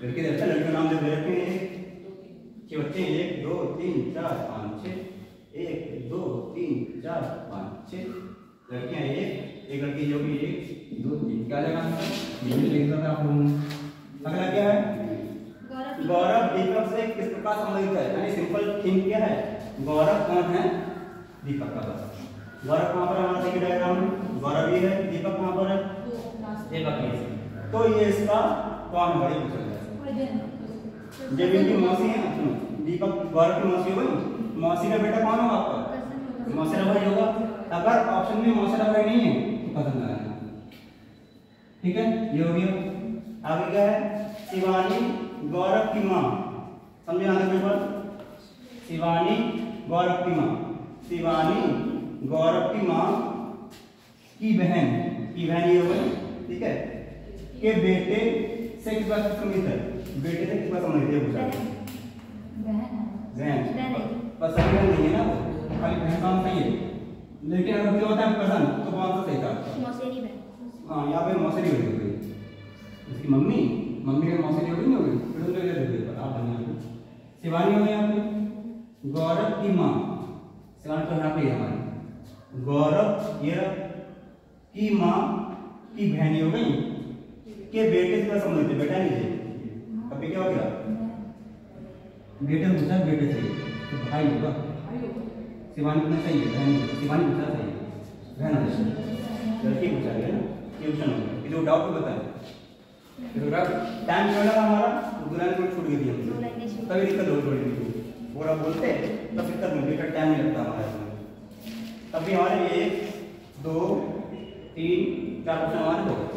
लड़की रहता है, लड़की का नाम दे रखे हैं। छह बच्चे, 1 2 3 4 5 6, 1 2 3 4 5 6 लड़कियां, एक लड़की जो भी 1 2 3। क्या जगह ये भी लिख रहा था आप लोगों ने। अगला क्या है? गौरव दीपक से किस प्रकार संबंधित है, यानी सिंपल थिंग क्या है? गौरव कौन है? दीपक का। बस गौरव कहाँ पर है हमारा देखिए डायग्राम में, गौरव ये है, दीपक कहाँ पर है, दीपक ये तो ये इसका कौन है बड़ी पूछा जाए। जब इनकी मौसी है, सुनो, दीपक गौरव की मौसी होगी, मौसी का बेटा कौन होगा आपका, मौसेरा भाई होगा। अगर ऑप्शन में मौसेरा भाई नहीं है तो पसंद आएगा, ठीक है, ये हो गया। आगे क्या है, शिवानी गौरव की माँ, समझे आगे पेपर, शिवानी गौरव की माँ, शिवानी गौरव की माँ की बहन ये हो गई, ठीक है, के बेटे से किस बात संबंधित है, बेटे से किस बात संबंधित है, पूछा बहन, बस सही बहन नहीं है ना, वो खाली बहन काम सही है, लेकिन अगर क्या होता है पसंद तो कौन सा सही था, मौसेरी बहन। हाँ यहाँ पे मौसेरी हो गई, इसकी मम्मी का मौसेरी हो गई, नहीं हो गई, फिर उनके लिए पर आप बनिए। शिवानी हो गई यहाँ पे, गौरव की माँ, शिवानी तो यहाँ पे है हमारी, गौरव ये की माँ की बहन हो गई, के बेटे से संबंधित है, बेटा नहीं है, अभी क्या हो गया, बेटे पूछा बेटे से तो भाई होगा, शिवानी पूछना सही है, बहन शिवानी पूछना सही है, बहन लड़की पूछा गया ना, ये ऑप्शन हो गया, ये जो डाउट बताया, टाइम जो लगा हमारा दो लाइन को छूट गई थी हमसे, तभी दिक्कत हो थोड़ी सी, पूरा बोलते तब दिक्कत नहीं, बेटा टाइम नहीं लगता हमारा इसमें, तभी हमारे 1 2 3 4 क्वेश्चन हमारे हो गए,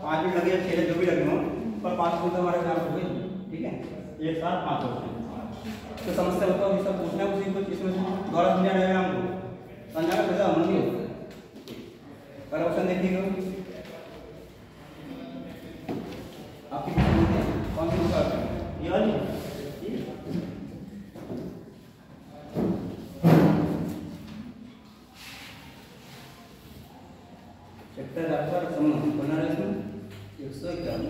5 मिनट लगे 6 जो भी लगे हों, पर 5 क्वेश्चन हमारे काम हो गए, ठीक है, एक साथ 5 क्वेश्चन। तो समस्या बताओ, ये सब पूछना है उसी कुछ इसमें से द्वारा समझा रहेगा हमको, समझाना पड़ेगा हम नहीं होता। पहला क्वेश्चन देखिएगा, आपकी कौन सी बुक है, ये वाली, चैप्टर आपका समझ बना रहे इसमें 151।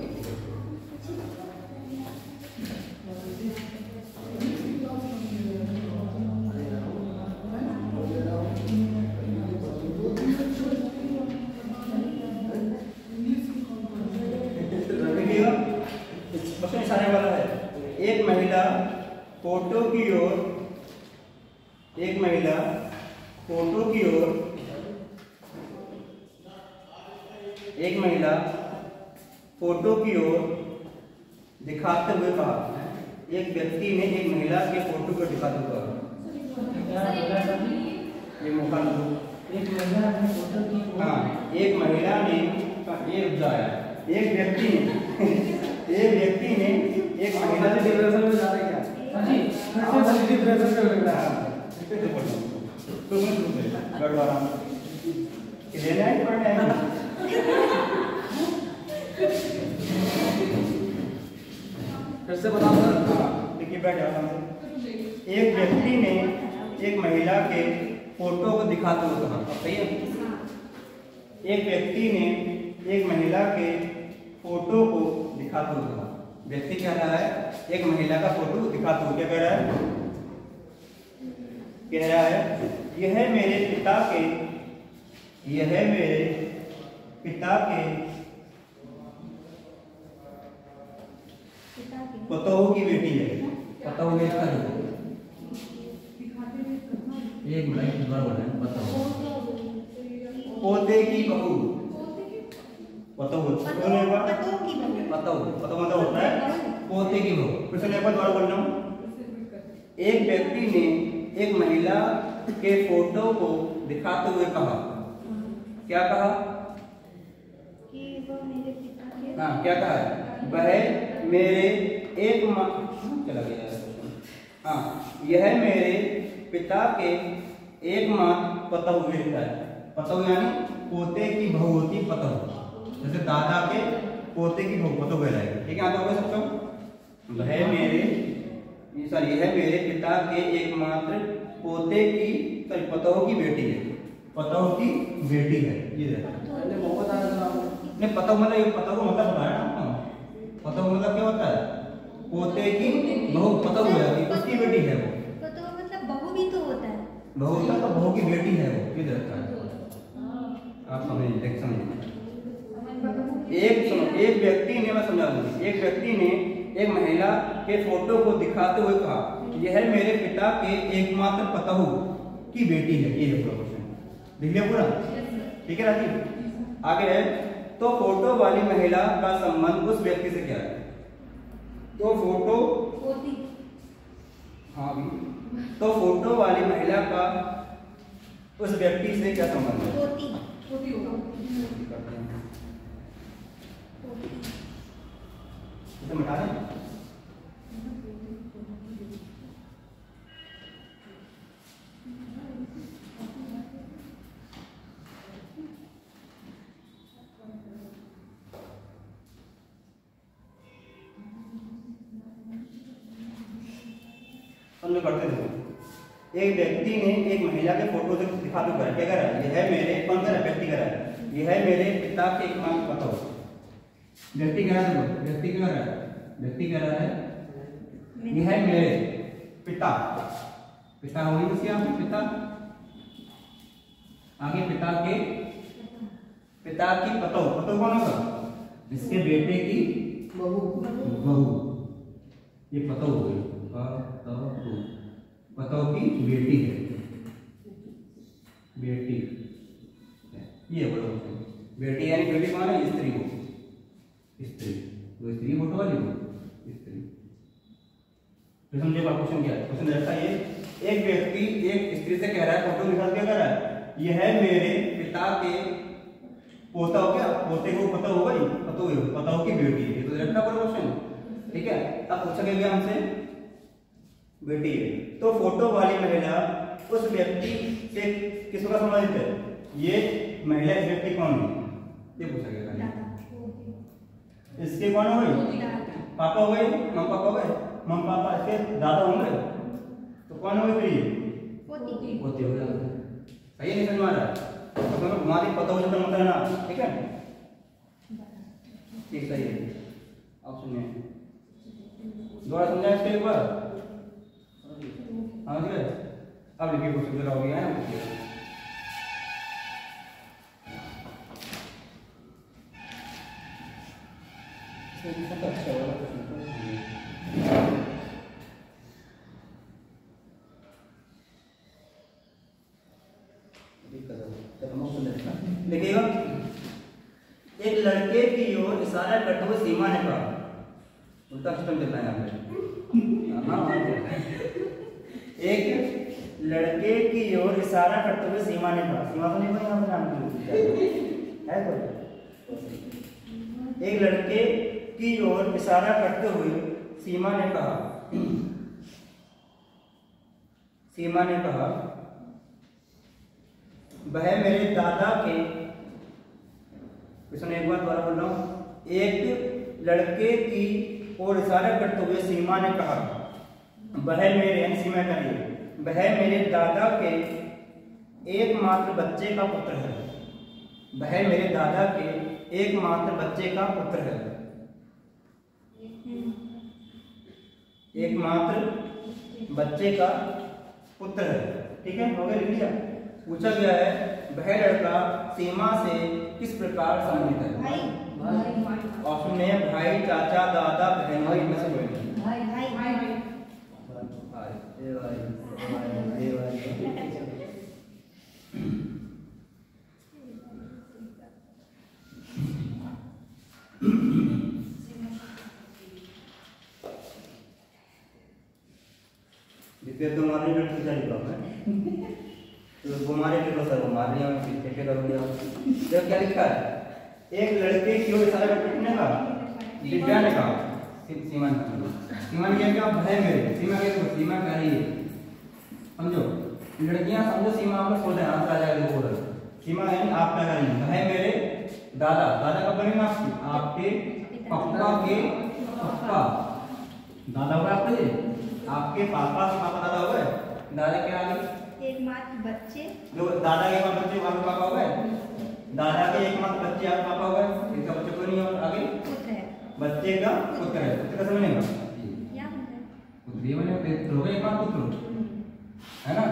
एक महिला फोटो की ओर दिखाते हुए कहा, एक व्यक्ति ने एक महिला के फोटो को दिखाते हुए कहा, ये मौका दो, एक महिला ने फोटो की, हाँ एक महिला ने ये उपजाया, एक व्यक्ति ने एक महिला से डिप्रेशन में जा रहा है क्या, हां जी डिप्रेशन में लग रहा है, तो गड़बड़ा लेना है पढ़ना है, फिर से बताओ सर, देखिए बैठ जाओ। एक व्यक्ति ने एक महिला के फोटो को दिखाते हुए कहा, सही है, एक व्यक्ति ने एक महिला के फोटो को दिखाते हुए कहा, व्यक्ति कह रहा है एक महिला का फोटो दिखाते हुए क्या कह रहा है, यह मेरे पिता के पतोहू की बेटी है, पतोहू एक का एक मिनट दोबारा बोल रहे हैं, बताओ, पोते की बहू, पतोहू मतलब होता है पोते की बहू। फिर से एक बार दोबारा बोल रहा हूँ, एक व्यक्ति ने एक महिला के फोटो को दिखाते हुए कहा, क्या कहा, हाँ क्या कहा है, वह मेरे एक चला गया, हाँ यह मेरे पिता के एकमात्र पतोहू है, पतोहू यानी पोते की बहू होती है, पतोहू जैसे दादा के पोते की बहू पतोहू कहलाएगी, ठीक है, आता होगा सबको, यह मेरे पिता के एकमात्र पोते की पतोहू की बेटी है, पतोहू की बेटी है, ये नहीं पतोहू मतलब ये पतोहू मतलब बताया ना, पतोहू मतलब क्या होता है, पोते की बहू पतोहू है, उसकी बेटी है वो, पतोहू मतलब बहू भी तो होता है, बहू होता है तो बहू की बेटी है वो, ये रहता है, आप समझिए, एक व्यक्ति ने, मैं समझा दूंगी, एक व्यक्ति ने एक महिला के फोटो को दिखाते हुए कहा, यह मेरे पिता के एकमात्र पतोहू की बेटी है, ये है क्वेश्चन, लिख लिया पूरा? ठीक है राजीव। आगे है, तो फोटो वाली महिला का संबंध उस व्यक्ति से क्या है? तो फोटो, हाँ भी, तो फोटो वाली महिला का उस व्यक्ति से क्या संबंध है? होती होगा। करते हैं इसे मिटा दें। करते देखो, एक व्यक्ति ने एक महिला के फोटो से दिखा तो कर क्या कर रहा है? यह है मेरे, कौन कर रहा है? व्यक्ति कर रहा है, यह है मेरे पिता के एकमात्र पता हो। व्यक्ति कह रहा है, व्यक्ति क्या कर रहा है? व्यक्ति कह रहा है यह है मेरे पिता, पिता होगी उसके यहाँ पे पिता, आगे पिता के, पिता की पतो, पतो कौन होगा? इसके बेटे की बहू, ये पतो हो गई, पतो की बेटी है, बेटी, ये बोलो बेटी यानी बेटी कौन है? स्त्री हो, स्त्री, तो स्त्री फोटो वाली हो, स्त्री। तो समझे क्वेश्चन क्या है? क्वेश्चन रहता है ये, एक व्यक्ति एक स्त्री से कह रहा है, फोटो निकाल क्या कर रहा है? यह है मेरे पिता के पोता हो, क्या पोते को पता होगा ही, पता हो की बेटी है, तो रखना पड़ेगा क्वेश्चन। ठीक है, अब पूछा गया हमसे बेटी है, तो फोटो वाली महिला उस व्यक्ति से किसका संबंधित है? ये महिला इस व्यक्ति कौन है? ये पूछा गया। इसके कौन हो गई? पापा हो गए, मम पापा हो गए, मम पापा इसके दादा होंगे, तो कौन हो गई? पोती हो गया। सही नहीं समझ में आ रहा? तो घुमा दी, पता हो जाता मतलब है ना। ठीक है, ठीक सही है। अब सुनिए, दोबारा समझाए इसके एक बार। समझ गए? अब लिखिए क्वेश्चन जरा हो गया है ना। अच्छा वाला देखिएगा, एक लड़के की ओर इशारा करते हुए सीमा ने कहा, उल्टा सिस्टम चल रहा है यहाँ पे। एक लड़के की ओर इशारा करते हुए सीमा ने कहा, सीमा तो नहीं कोई यहाँ पे नाम है कोई? एक लड़के की ओर इशारा करते हुए सीमा ने कहा, सीमा ने कहा वह मेरे दादा के, इसमें एक बार दोबारा बोल रहा हूं, एक लड़के की ओर इशारा करते हुए सीमा ने कहा वह मेरे, सीमा करिए, वह मेरे दादा के एकमात्र बच्चे का पुत्र है, वह मेरे दादा के एकमात्र बच्चे का पुत्र है, एकमात्र बच्चे का पुत्र है। ठीक है, हो गया, लिख लिया। पूछा गया है वह लड़का सीमा से किस प्रकार संबंधित है? भाई, ऑप्शन में है भाई, चाचा, दादा, बहन, भाई में से कोई नहीं। भाई, भाई, भाई, तुम्हारे लिए पूछा नहीं है तो घुमाने के तो सर घुमा रही हूँ, कैसे करोगे आप? तो क्या लिखा है? एक लड़के की ओर इशारा करके किसने कहा? दिव्या ने कहा, सीमा ने क्या कहा? भाई मेरे, सीमा के, सीमा कह रही है, समझो लड़कियां समझो, सीमा आप लोग सोच रहे हैं आप आ जाएगा बोल, सीमा है आप क्या करेंगे? भाई मेरे दादा, दादा कब बनेगा? आपके पापा के पापा, दादा हुआ आपके, आपके पापा के पापा दादा हो गए, दादा क्या आ गई? एकमात्र बच्चे, जो दादा के एकमात्र बच्चे आपके पापा हो गए, दादा के एकमात्र बच्चे आपके पापा हो गए, इसका बच्चे कोई नहीं है। और आगे पुत्र है, बच्चे का पुत्र है, पुत्र कैसे बनेगा? क्या पुत्र है? पुत्र ये बनेगा, तो हो गया एकमात्र पुत्र है ना।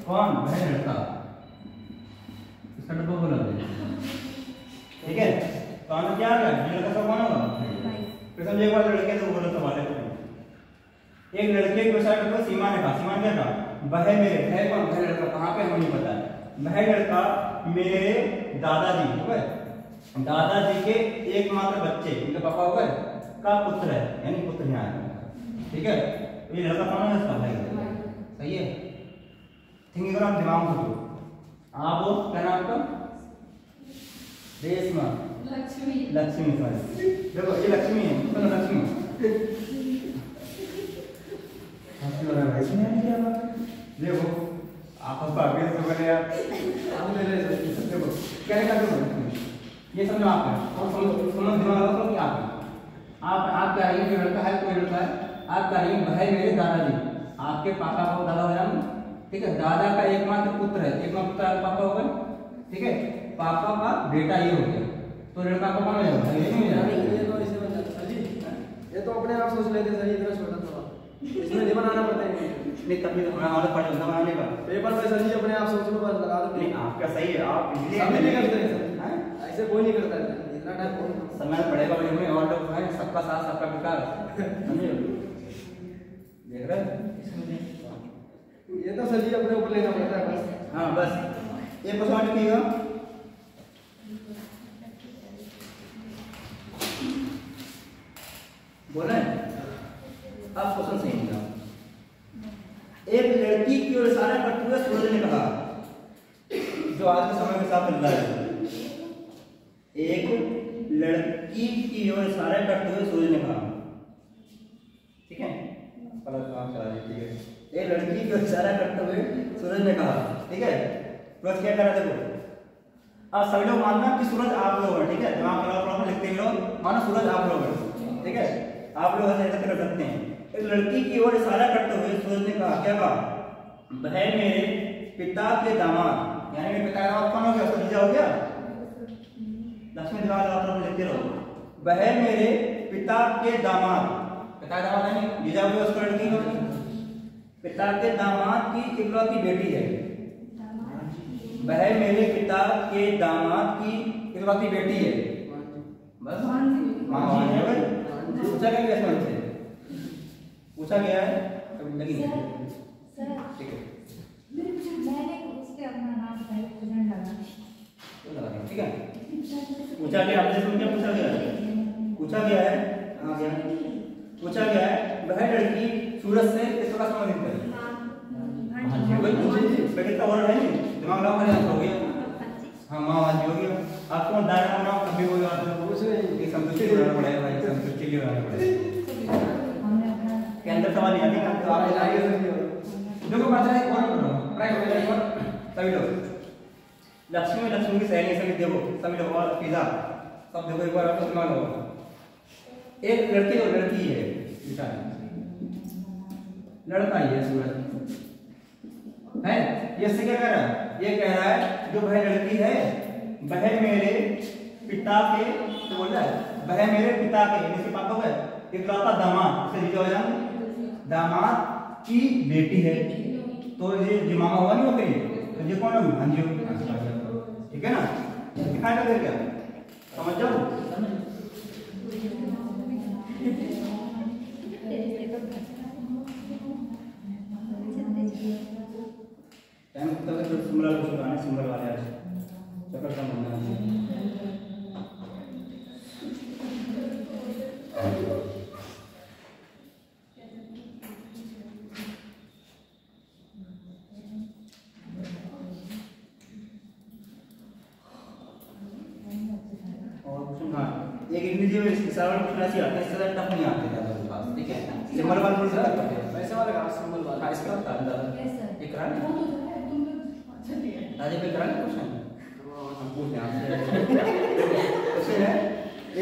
कौन? वह लड़का, इसका डब्बा बोला ठीक है। तो आना क्या आ गया? लड़का सब कौन होगा? फिर समझे एक बार लड़के तो बोलो तो वाले एक लड़के को इशारा करते सीमा ने कहा, सीमा ने क्या कहा? वह मेरे, है कौन? वह लड़का, कहाँ पे हमें नहीं पता है, वह लड़का मेरे दादाजी, ठीक है, दादाजी के एकमात्र बच्चे, उनके पापा हो गए, का पुत्र है, यानी पुत्र यहाँ है, ठीक है। ये लड़का कौन है? इसका भाई है, सही है। थिंकिंग करो, आप दिमाग में सोचो। आप क्या नाम आपका? रेशमा, लक्ष्मी, लक्ष्मी, सॉरी, देखो ये लक्ष्मी है, तो लक्ष्मी भाई सुनिए क्या बात, देखो आप उसका आगे से बोले यार, आप ले रहे हैं, देखो क्या लिखा है, ये समझो आपका, और समझ दिमाग लगाओ कि आप क्या है, ये लड़का है, कोई लड़का है, आप क्या है, वह मेरे दादाजी, आपके पापा को दादा हो जाऊंगा, ठीक है, दादा का एकमात्र पुत्र है, एकमात्र पुत्र पापा होगा, ठीक है, पापा का बेटा ये हो गया, तो लड़का को कौन हो जाएगा? ये तो ऐसे बन जाता सर जी, ये तो अपने आप सोच लेते सर, इतना छोटा था इसमें नहीं बनाना पड़ता है, नहीं तभी तो हमारा पढ़ होता बनाने का पेपर में सर जी अपने आप सोच लो, बस लगा दो। नहीं आपका सही है, आप सभी नहीं करते हैं सर, ऐसे कोई नहीं करता है, इतना टाइम कौन समय पड़ेगा बड़े में, और लोग हैं, सबका साथ सबका विकास, समझे? देख रहे हैं? ये तो सर जी अपने ऊपर लेना पड़ता है बस। हाँ बस एक क्वेश्चन लिखिएगा, बोला है अब क्वेश्चन सही लिखा। एक लड़की की ओर इशारा करते हुए सूरज ने कहा, जो आज के समय के साथ चल रहा है, एक लड़की की ओर इशारा करते हुए सूरज ने कहा, ठीक है, ठीक है, एक लड़की की ओर इशारा करते हुए सूरज ने कहा, ठीक है, सूरज क्या कर रहा है? देखो अब सभी लोग मानना कि सूरज आप लोग हैं, ठीक है, दिमाग लगाओ, प्रॉब्लम लिखते हैं लोग, मानो सूरज आप लोग हैं, ठीक है, आप लोग ऐसे कर सकते हैं। एक लड़की की ओर इशारा करते हुए सूरज ने कहा, क्या कहा? वह मेरे पिता के दामाद, यानी मेरे पिता का दामाद कौन हो गया? उसका जीजा हो गया, लक्ष्मी दिमाग लगाओ, प्रॉब्लम लिखते रहो, वह मेरे पिता के दामाद, पिता के दामाद यानी जीजा हो गया, उसका लड़की हो, पिता के दामाद की इकलौती बेटी है, वह मेरे पिता के दामाद की इकलौती बेटी है, बस मां है भाई। पूछा क्या गया इसमें से? पूछा गया है कभी लगी नहीं, ठीक है, मैंने उसके अपना नाम पहले पूछने लगा, तो लगा दिया, ठीक है। पूछा गया, आपसे सुन क्या पूछा गया है? पूछा गया है, हाँ गया, पूछा गया है वह लड़की सूरज से किस प्रकार संबंधित है? हाँ जी भाई, बेटे का वर्ड है नहीं, दिमाग लगाओ, मैंने हो गया, हाँ माँ आज हो गया, आपको दायरा बनाओ कभी हो गया, ये संतुष्टि बनाना पड़ेगा भाई, संतुष्टि के बनाना पड़ेगा, के अंदर सवाल नहीं आएगा तो आप लाइए देखो बात है, और ट्राई हो जाएगा, और सभी लोग लक्ष्मी लक्ष्मी की सहेली सभी देखो, सभी लोग और पिज़्ज़ा सब देखो एक बार, आपको सुना लो, एक लड़की और लड़की है, लड़का ही है सूरज है, ये से क्या कह रहा है? ये कह रहा है जो वह लड़की है वह मेरे पिता के, तो बोल रहा है वह मेरे पिता के, यानी इसके पापा का इकलौता दामाद, इसे जीजा हो जाएंगे, दामाद की बेटी है, तो ये जो मामा हुआ नहीं, वो करिए तो ये कौन होगी? हाँ जी, ठीक है ना, दिखाई दे क्या, समझ जाओ, टाइम तक जो सिंबल को सुनाने, सिंबल वाले आज चक्कर का बनना है, एक इंग्लिश में इशारा में क्लास आते हैं, इससे टफ नहीं आते ज्यादा पास, ठीक है, सिंबल वाला थोड़ा सा वैसे वाला का सिंबल वाला, हाँ इसका होता है अंदर एक करा राजे पे करा क्वेश्चन, हम पूछते हैं आपसे, क्वेश्चन है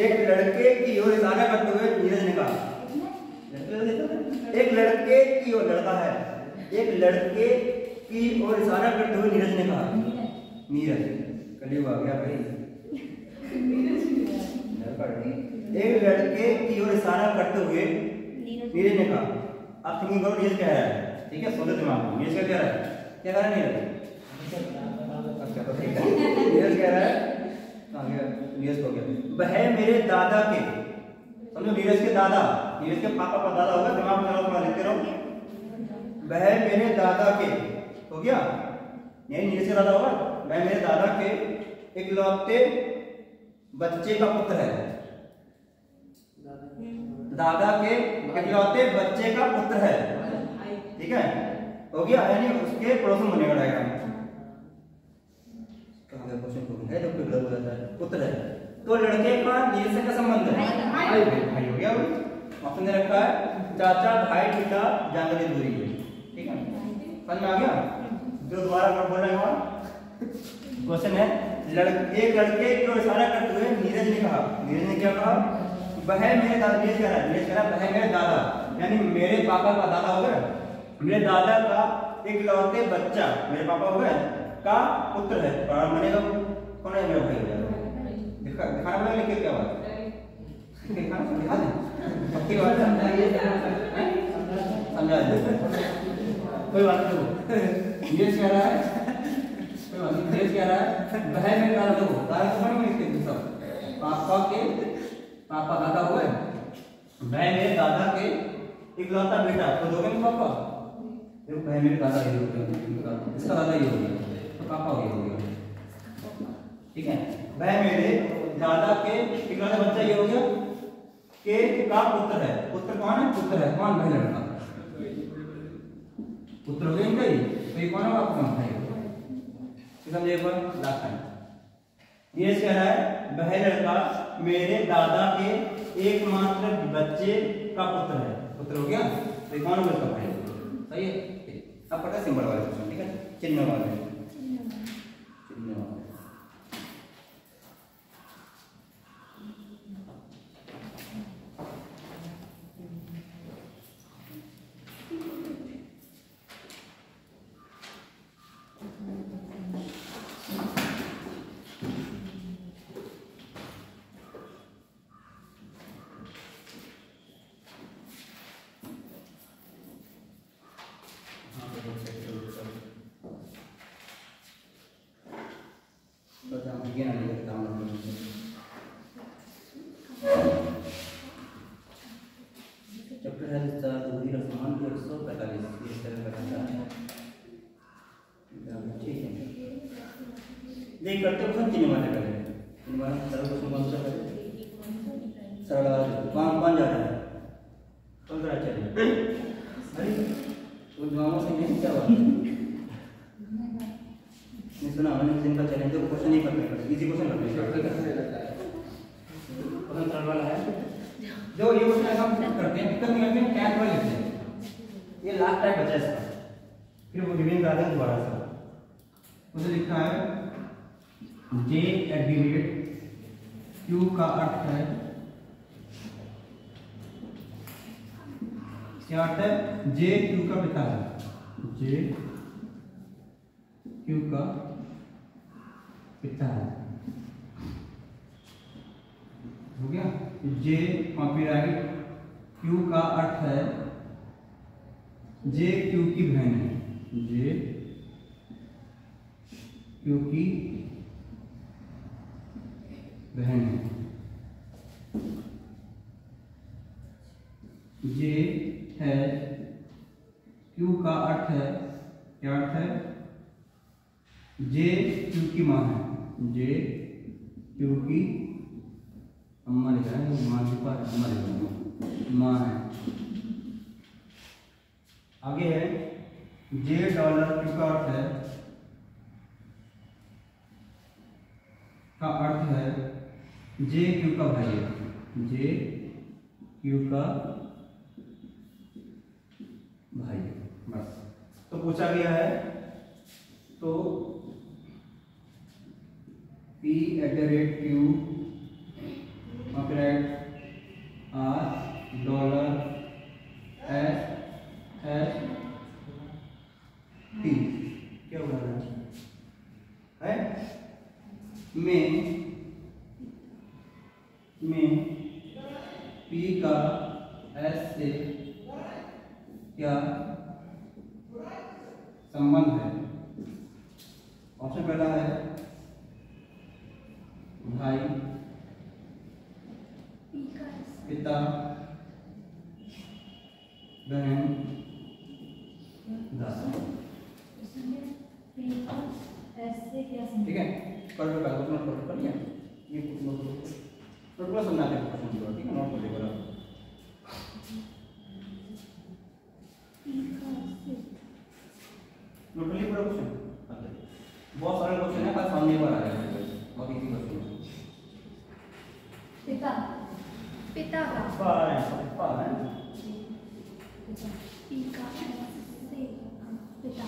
एक लड़के की ओर इशारा करते हुए नीरज ने कहा, एक लड़के की ओर, लड़का है, एक लड़के की ओर इशारा करते हुए नीरज ने कहा, नीरज कलयुग आ गया भाई, एक लड़के की ओर इशारा करते हुए नीरज ने कहा, आप थिंकिंग करो नीरज क्या है, ठीक है, सोचो दिमाग में, नीरज क्या कह रहा है, क्या कह रहा है नीरज, अच्छा तो ठीक है, नीरज कह रहा है, नीरज हो गया, वह मेरे दादा के, समझो नीरज के दादा, नीरज के पापा का दादा होगा, दिमाग में थोड़ा लिखते रहो, वह मेरे दादा के, हो गया, यही नीरज का दादा होगा। वह मेरे दादा के इकलौते बच्चे का पुत्र है। दादा के इकलौते बच्चे का पुत्र है, ठीक है, हो गया। यानी उसके पड़ोस में बनेगा डायग्राम। क्वेश्चन है तो गलत हो जाता है। पुत्र है तो लड़के का नीरज से क्या संबंध है? भाई हो गया। ऑप्शन दे रखा है चाचा भाई पिता जानवर की दूरी है, ठीक है, समझ में आ गया। जो दोबारा कर बोल रहे हो क्वेश्चन है एक लड़के को इशारा करते हुए नीरज ने कहा, नीरज ने क्या कहा? वह मेरे दादा, नीरज कह रहा है, नीरज कह रहा है वह मेरे दादा, यानी मेरे पापा का दादा हो गया, मेरे दादा का इकलौते बच्चा, मेरे पापा हो गए, का पुत्र है। और बनेगा कौन है? मेरा भाई हो जाएगा। दिखाना पड़ेगा लिख के क्या बात पक्की बात समझा दे, कोई बात नहीं। ये कह रहा है, कोई बात नहीं, ये कह रहा है वह मेरे दादा को, दादा को बनेगा इसके सब पापा के पापा दादा हुए, वह मेरे दादा के इकलौता बेटा, तो दोगे ना पापा, तो वह मेरे दादा ये हो गया, इसका दादा ये हो गया, तो पापा ये हो गया, ठीक है। वह मेरे दादा के इकलौता बच्चा ये हो गया के का पुत्र है। पुत्र कौन है? पुत्र है कौन? भाई लड़का, पुत्र हो गया इनका ही, तो ये कौन होगा? कौन भाई, समझे एक बार लास्ट टाइम। ये कह रहा है वह लड़का मेरे दादा के एकमात्र बच्चे का पुत्र है, पुत्र हो गया, तो ये कौन होगा? भाई, सही है। अब पता सिंबल वाले क्वेश्चन, ठीक है, चिन्ह वाले, चिन्ह वाले। चैप्टर है दूरी रसमान 145 इस तरह का है, ठीक है। देख करते हो सब चिन्ह वाले करें, चिन्ह वाले सरल क्वेश्चन कौन सा करें? सरल कौन जा रहा है? कौन सा चलिए, अरे तो गाँव से नहीं क्या बात नहीं सुना मैंने, जिनका चैलेंज है क्वेश्चन नहीं करते, इजी क्वेश्चन करते हैं, क्वेश्चन सरल वाला है। जो ये क्वेश्चन हम करते हैं, दिक्कत नहीं करते हैं, कैच वाले लेते हैं, ये लास्ट टाइम बचा इसका, फिर वो रिवीजन करा देंगे दोबारा से। उसे लिखा है जे एग्रीगेट क्यू का अर्थ है, क्या अर्थ है? जे क्यू का पिता है, जे क्यू का पिता है, हो गया। जे कॉपीराइट क्यू का अर्थ है जे क्यू की बहन है, जे क्यू की बहन है, जे है क्यू का अर्थ है, क्या अर्थ है? जे क्यू की माँ है, जे क्यू की अम्मा लिखा है, माँ के पास अम्मा लिखा है, माँ है। आगे है जे डॉलर क्यू का अर्थ है, का अर्थ है जे क्यू का भाई है, जे क्यू का भाई है, बस। तो पूछा गया है तो P@Q copyright R dollar S T क्या बोल रहा है? में P का S से क्या संबंध है? ऑप्शन पहला है भाई, पिता, बहन, दादा। ठीक है, कर लो कागज नोट कर लिया, ये नोट कर सुनना है क्वेश्चन, ठीक है, नोट कर लीजिए। नोट कर लीजिए पूरा क्वेश्चन, बहुत सारे क्वेश्चन है, कल सामने पर आ जाएगा, बहुत इजी क्वेश्चन है। पिता पिता का पर है पी का से पिता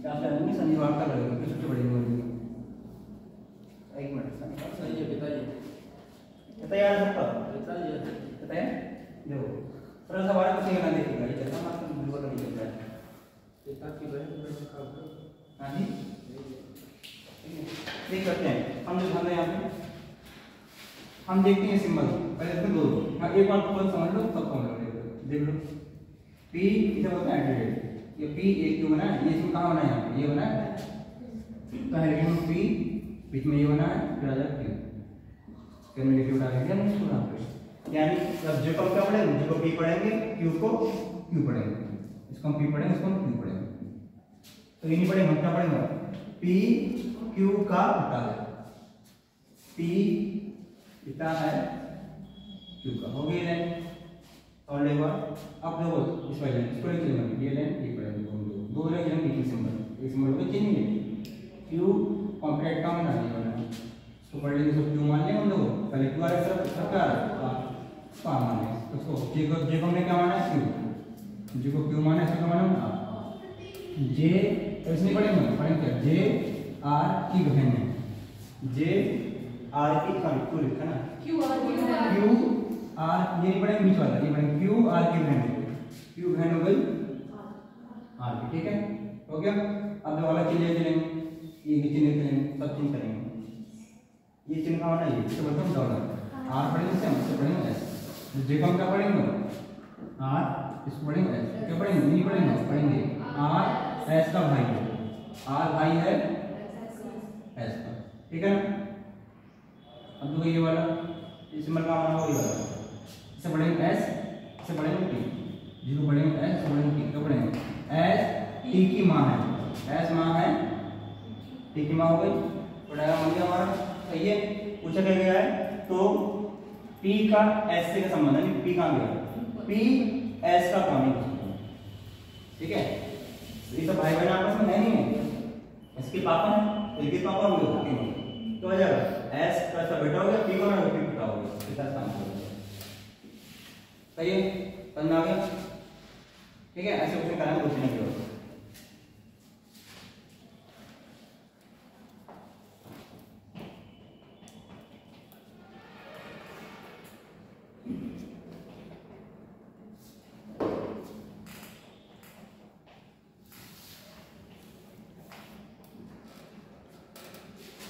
क्या करेंगे, शनिवार का लगेगा कि सबसे बड़ी होगी। एक मिनट, शनिवार सही है पिताजी, तैयार है सबका, पिताजी है। पता है देखो थोड़ा सा बार कुछ ना देखिएगा, ये चलता मात्र बिल्कुल नहीं चलता है। पिता की बहन का हाँ जी, देख सकते हैं हम जो ध्यान दें यहाँ पे, हम देखते हैं सिंबल पहले इसमें दो, हाँ एक बार तुम समझ लो तब समझ लो, देख लो पी इसे बोलते हैं एंटीडेट, ये पी एक क्यों बना है, ये इसमें कहाँ बना है, यहाँ पे ये बना है, पहले हम पी बीच में ये बना है, फिर आ जाए क्यू, फिर में लिखिए उठा लेंगे हम इसको यहाँ पे, यानी जब जे को क्या पढ़ेंगे, जे को पी पढ़ेंगे, क्यू को क्यू पढ़ेंगे, इसको हम पी पढ़ेंगे, इसको हम क्यू पढ़ेंगे, तो ये नहीं पढ़ेंगे, हम क्या पढ़ेंगे, पी क्यू का पिता है, पी पिता है क्यू का, हो गई लाइन। और एक बार अब देखो इस वाले इसको लिख लेंगे, ये लाइन ये पढ़ेंगे, दो लाइन जन लिखी सिंबल, एक सिंबल को चेंज नहीं, क्यू कॉम्प्लेट का बना दिया मैंने, तो पढ़ लेंगे, सब क्यू मान लेंगे हम लोग, पहले क्यू आ रहा है सब क्या आ मान लेंगे, उसको जे को हमने क्या माना है क्यू, जे को क्यू माना है, इसको माना जे, तो इसमें पढ़ेंगे जे आर की बहन है, जे आर की क्यू लिखा ना, क्यू आर ये नहीं पढ़ेंगे बीच वाला, ये पढ़ेंगे क्यू आर की बहन है, क्यू बहन हो गई आर की, ठीक है, हो गया। अब जो वाला चिन्ह चलेंगे, ये भी चिन्ह चलेंगे, सब चिन्ह करेंगे, ये चिन्ह का होना ये इसको बोलते हैं डॉलर, आर पढ़ेंगे इससे पढ़ेंगे एस, जे को हम क्या पढ़ेंगे आर, इसको पढ़ेंगे एस, क्या पढ़ेंगे नहीं पढ़ेंगे आर एस का भाई है, आर भाई है एस का, ठीक है ना। अब देखो ये वाला सिंबल का माना वही वाला, इसे पढ़ेंगे एस, इसे पढ़ेंगे टी, जिसको पढ़ेंगे एस, इसे पढ़ेंगे टी, क्या पढ़ेंगे एस टी की माँ है, एस माँ है टी की माँ हो गई, पढ़ाया मान लिया हमारा, सही है। पूछा क्या गया है, तो पी का एस से क्या संबंध है, पी कहाँ गया, पी एस का कौन है, ठीक है। ये सब भाई बहन आपस में है नहीं है, इसके पापा है, इसके पापा होंगे, तो आ जाएगा एस का सब बेटा हो गया, पी को ना पी पिता हो गया, पिता काम हो गया, सही है, समझ आ गया, ठीक है। ऐसे क्वेश्चन कराएंगे कुछ नहीं होगा।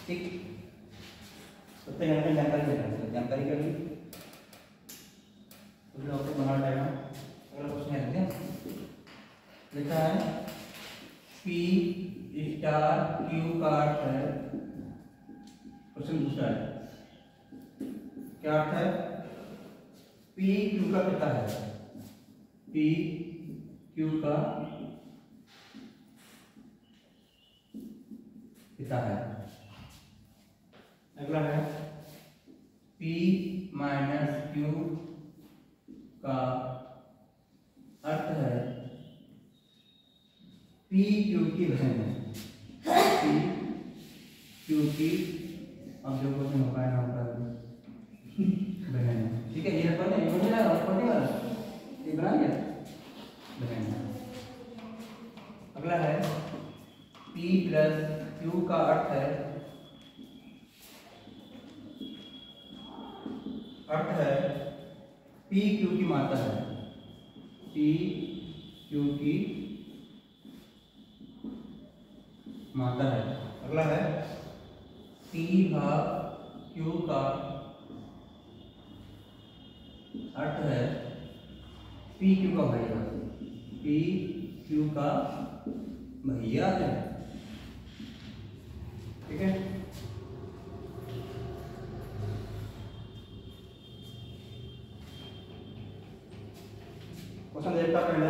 ठीक, सबसे जानकारी कर ली, बना टाइम अगला क्वेश्चन है, लिखा है पी स्टार क्यू का अर्थ है, क्वेश्चन दूसरा है, क्या अर्थ है, पी क्यू का पिता है, पी क्यू का पिता है। अगला है P माइनस क्यू का अर्थ है P क्यू की बहन है, P क्यू की, अब जो क्वेश्चन हो पाएगा बहन है, ठीक है। ये पढ़ने वाला ये बना लिया बहन है। अगला है P प्लस क्यू का अर्थ है P क्यू की माता है, P क्यू की माता है। अगला है P भाग क्यू का अर्थ है P क्यू का भैया, P क्यू का भैया है, ठीक है। क्वेश्चन देखता पहला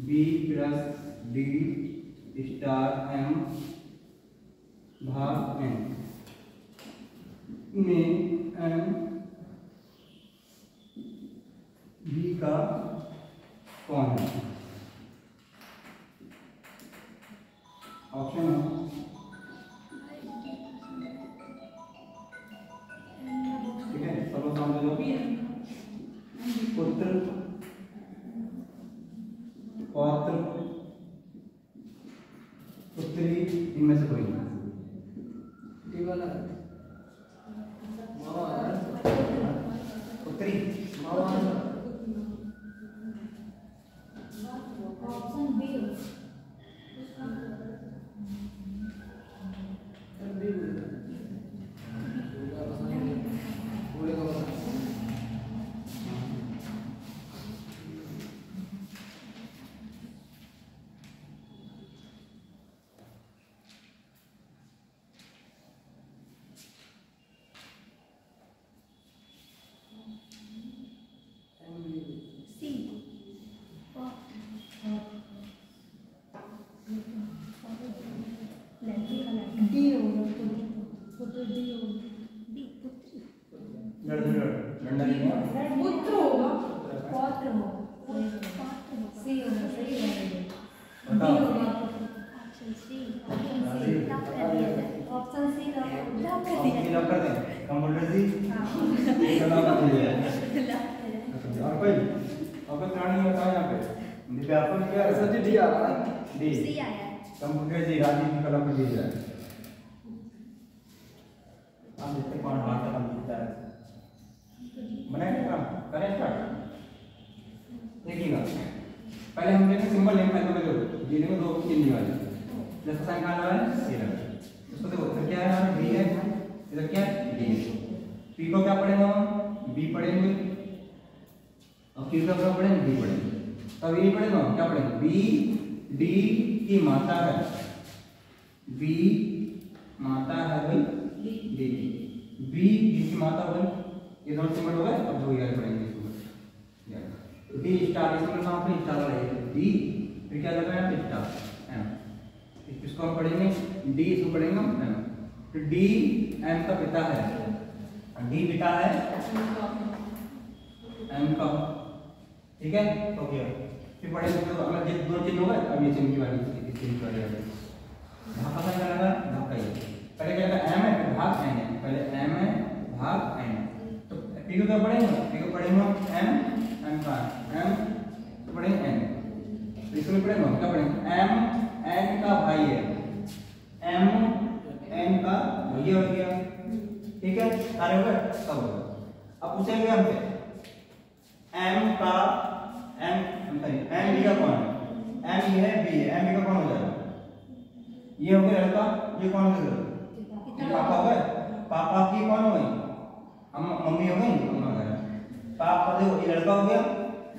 B plus D star M भाग एन में एम बी का कौन है? ऑप्शन है ठीक है, सब सामने लो। पुत्र, पौत्र, पुत्री, इनमें से कोई नहीं। ये वाला मामा पुत्री मामा ऑप्शन बी सी डी होगा पुत्र डी होगा डी पुत्री डंडा लेंगे। पुत्र होगा। पौत्र होगा सी होगा सही है बताओ। ऑप्शन सी लॉक कर दिया जाए ऑप्शन सी लॉक कर दिया लॉक कर दें कंप्यूटर जी हाँ लॉक कर दिया है। लॉक करें और कोई आपका प्राणी बताओ यहाँ पे विज्ञापन क्या है? सर जी डी आ रहा है। डी सी आया है कंप्यूटर जी राजीव की कला पर दी जाए। हम देखते कौन हाथ से काम जीतता है। बनाए काम करें स्टार्ट। देखिएगा पहले हम लेंगे सिंबल नेम पहले दो जी में दो चिन्ह वाले जैसा साइन कहाँ लगा है सी लगा है। उसको देखो इधर क्या है हमारा डी है इधर क्या है डी है। पी को क्या पढ़ेंगे हम बी पढ़ेंगे और क्यू का क्या पढ़ेंगे डी पढ़ेंगे। तब ये पढ़ेंगे हम क्या पढ़ेंगे बी डी की माता है बी माता है भाई डी बी डी की माता भाई ये दोनों सिंबल हो गए। अब दो यार पढ़ेंगे इसको डी स्टार इसमें कहां पे स्टार लगाएंगे डी फिर क्या लगाना है स्टार एम इसको हम पढ़ेंगे डी इसको पढ़ेंगे हम एम तो डी एम का पिता है डी पिता है एम का ठीक है ओके फिर पढ़ेंगे तो अगर ये दो चिन्ह हो गए अब ये चिन्ह की वाली इस चिन्ह की वाली भाग का क्या लगा भाग का ये पहले क्या लगा एम है फिर भाग एन है पहले एम है भाग एन तो पी को क्या पढ़ेंगे पी को पढ़ेंगे एम एम का एम तो पढ़ेंगे एन तो इसमें पढ़ेंगे क्या पढ़ेंगे एम एन का भाई है एम एन का भैया हो गया ठीक है सारे हो गए सब हो गए। अब पूछेंगे हमसे एम का एम एम बी का कौन है एम ये है बी है एम बी का कौन हो जाएगा ये हो गया लड़का ये कौन हो गया ये पापा हो गए पापा की कौन हो गई हम मम्मी हो गई अम्मा हो गए पापा देखो ये लड़का हो गया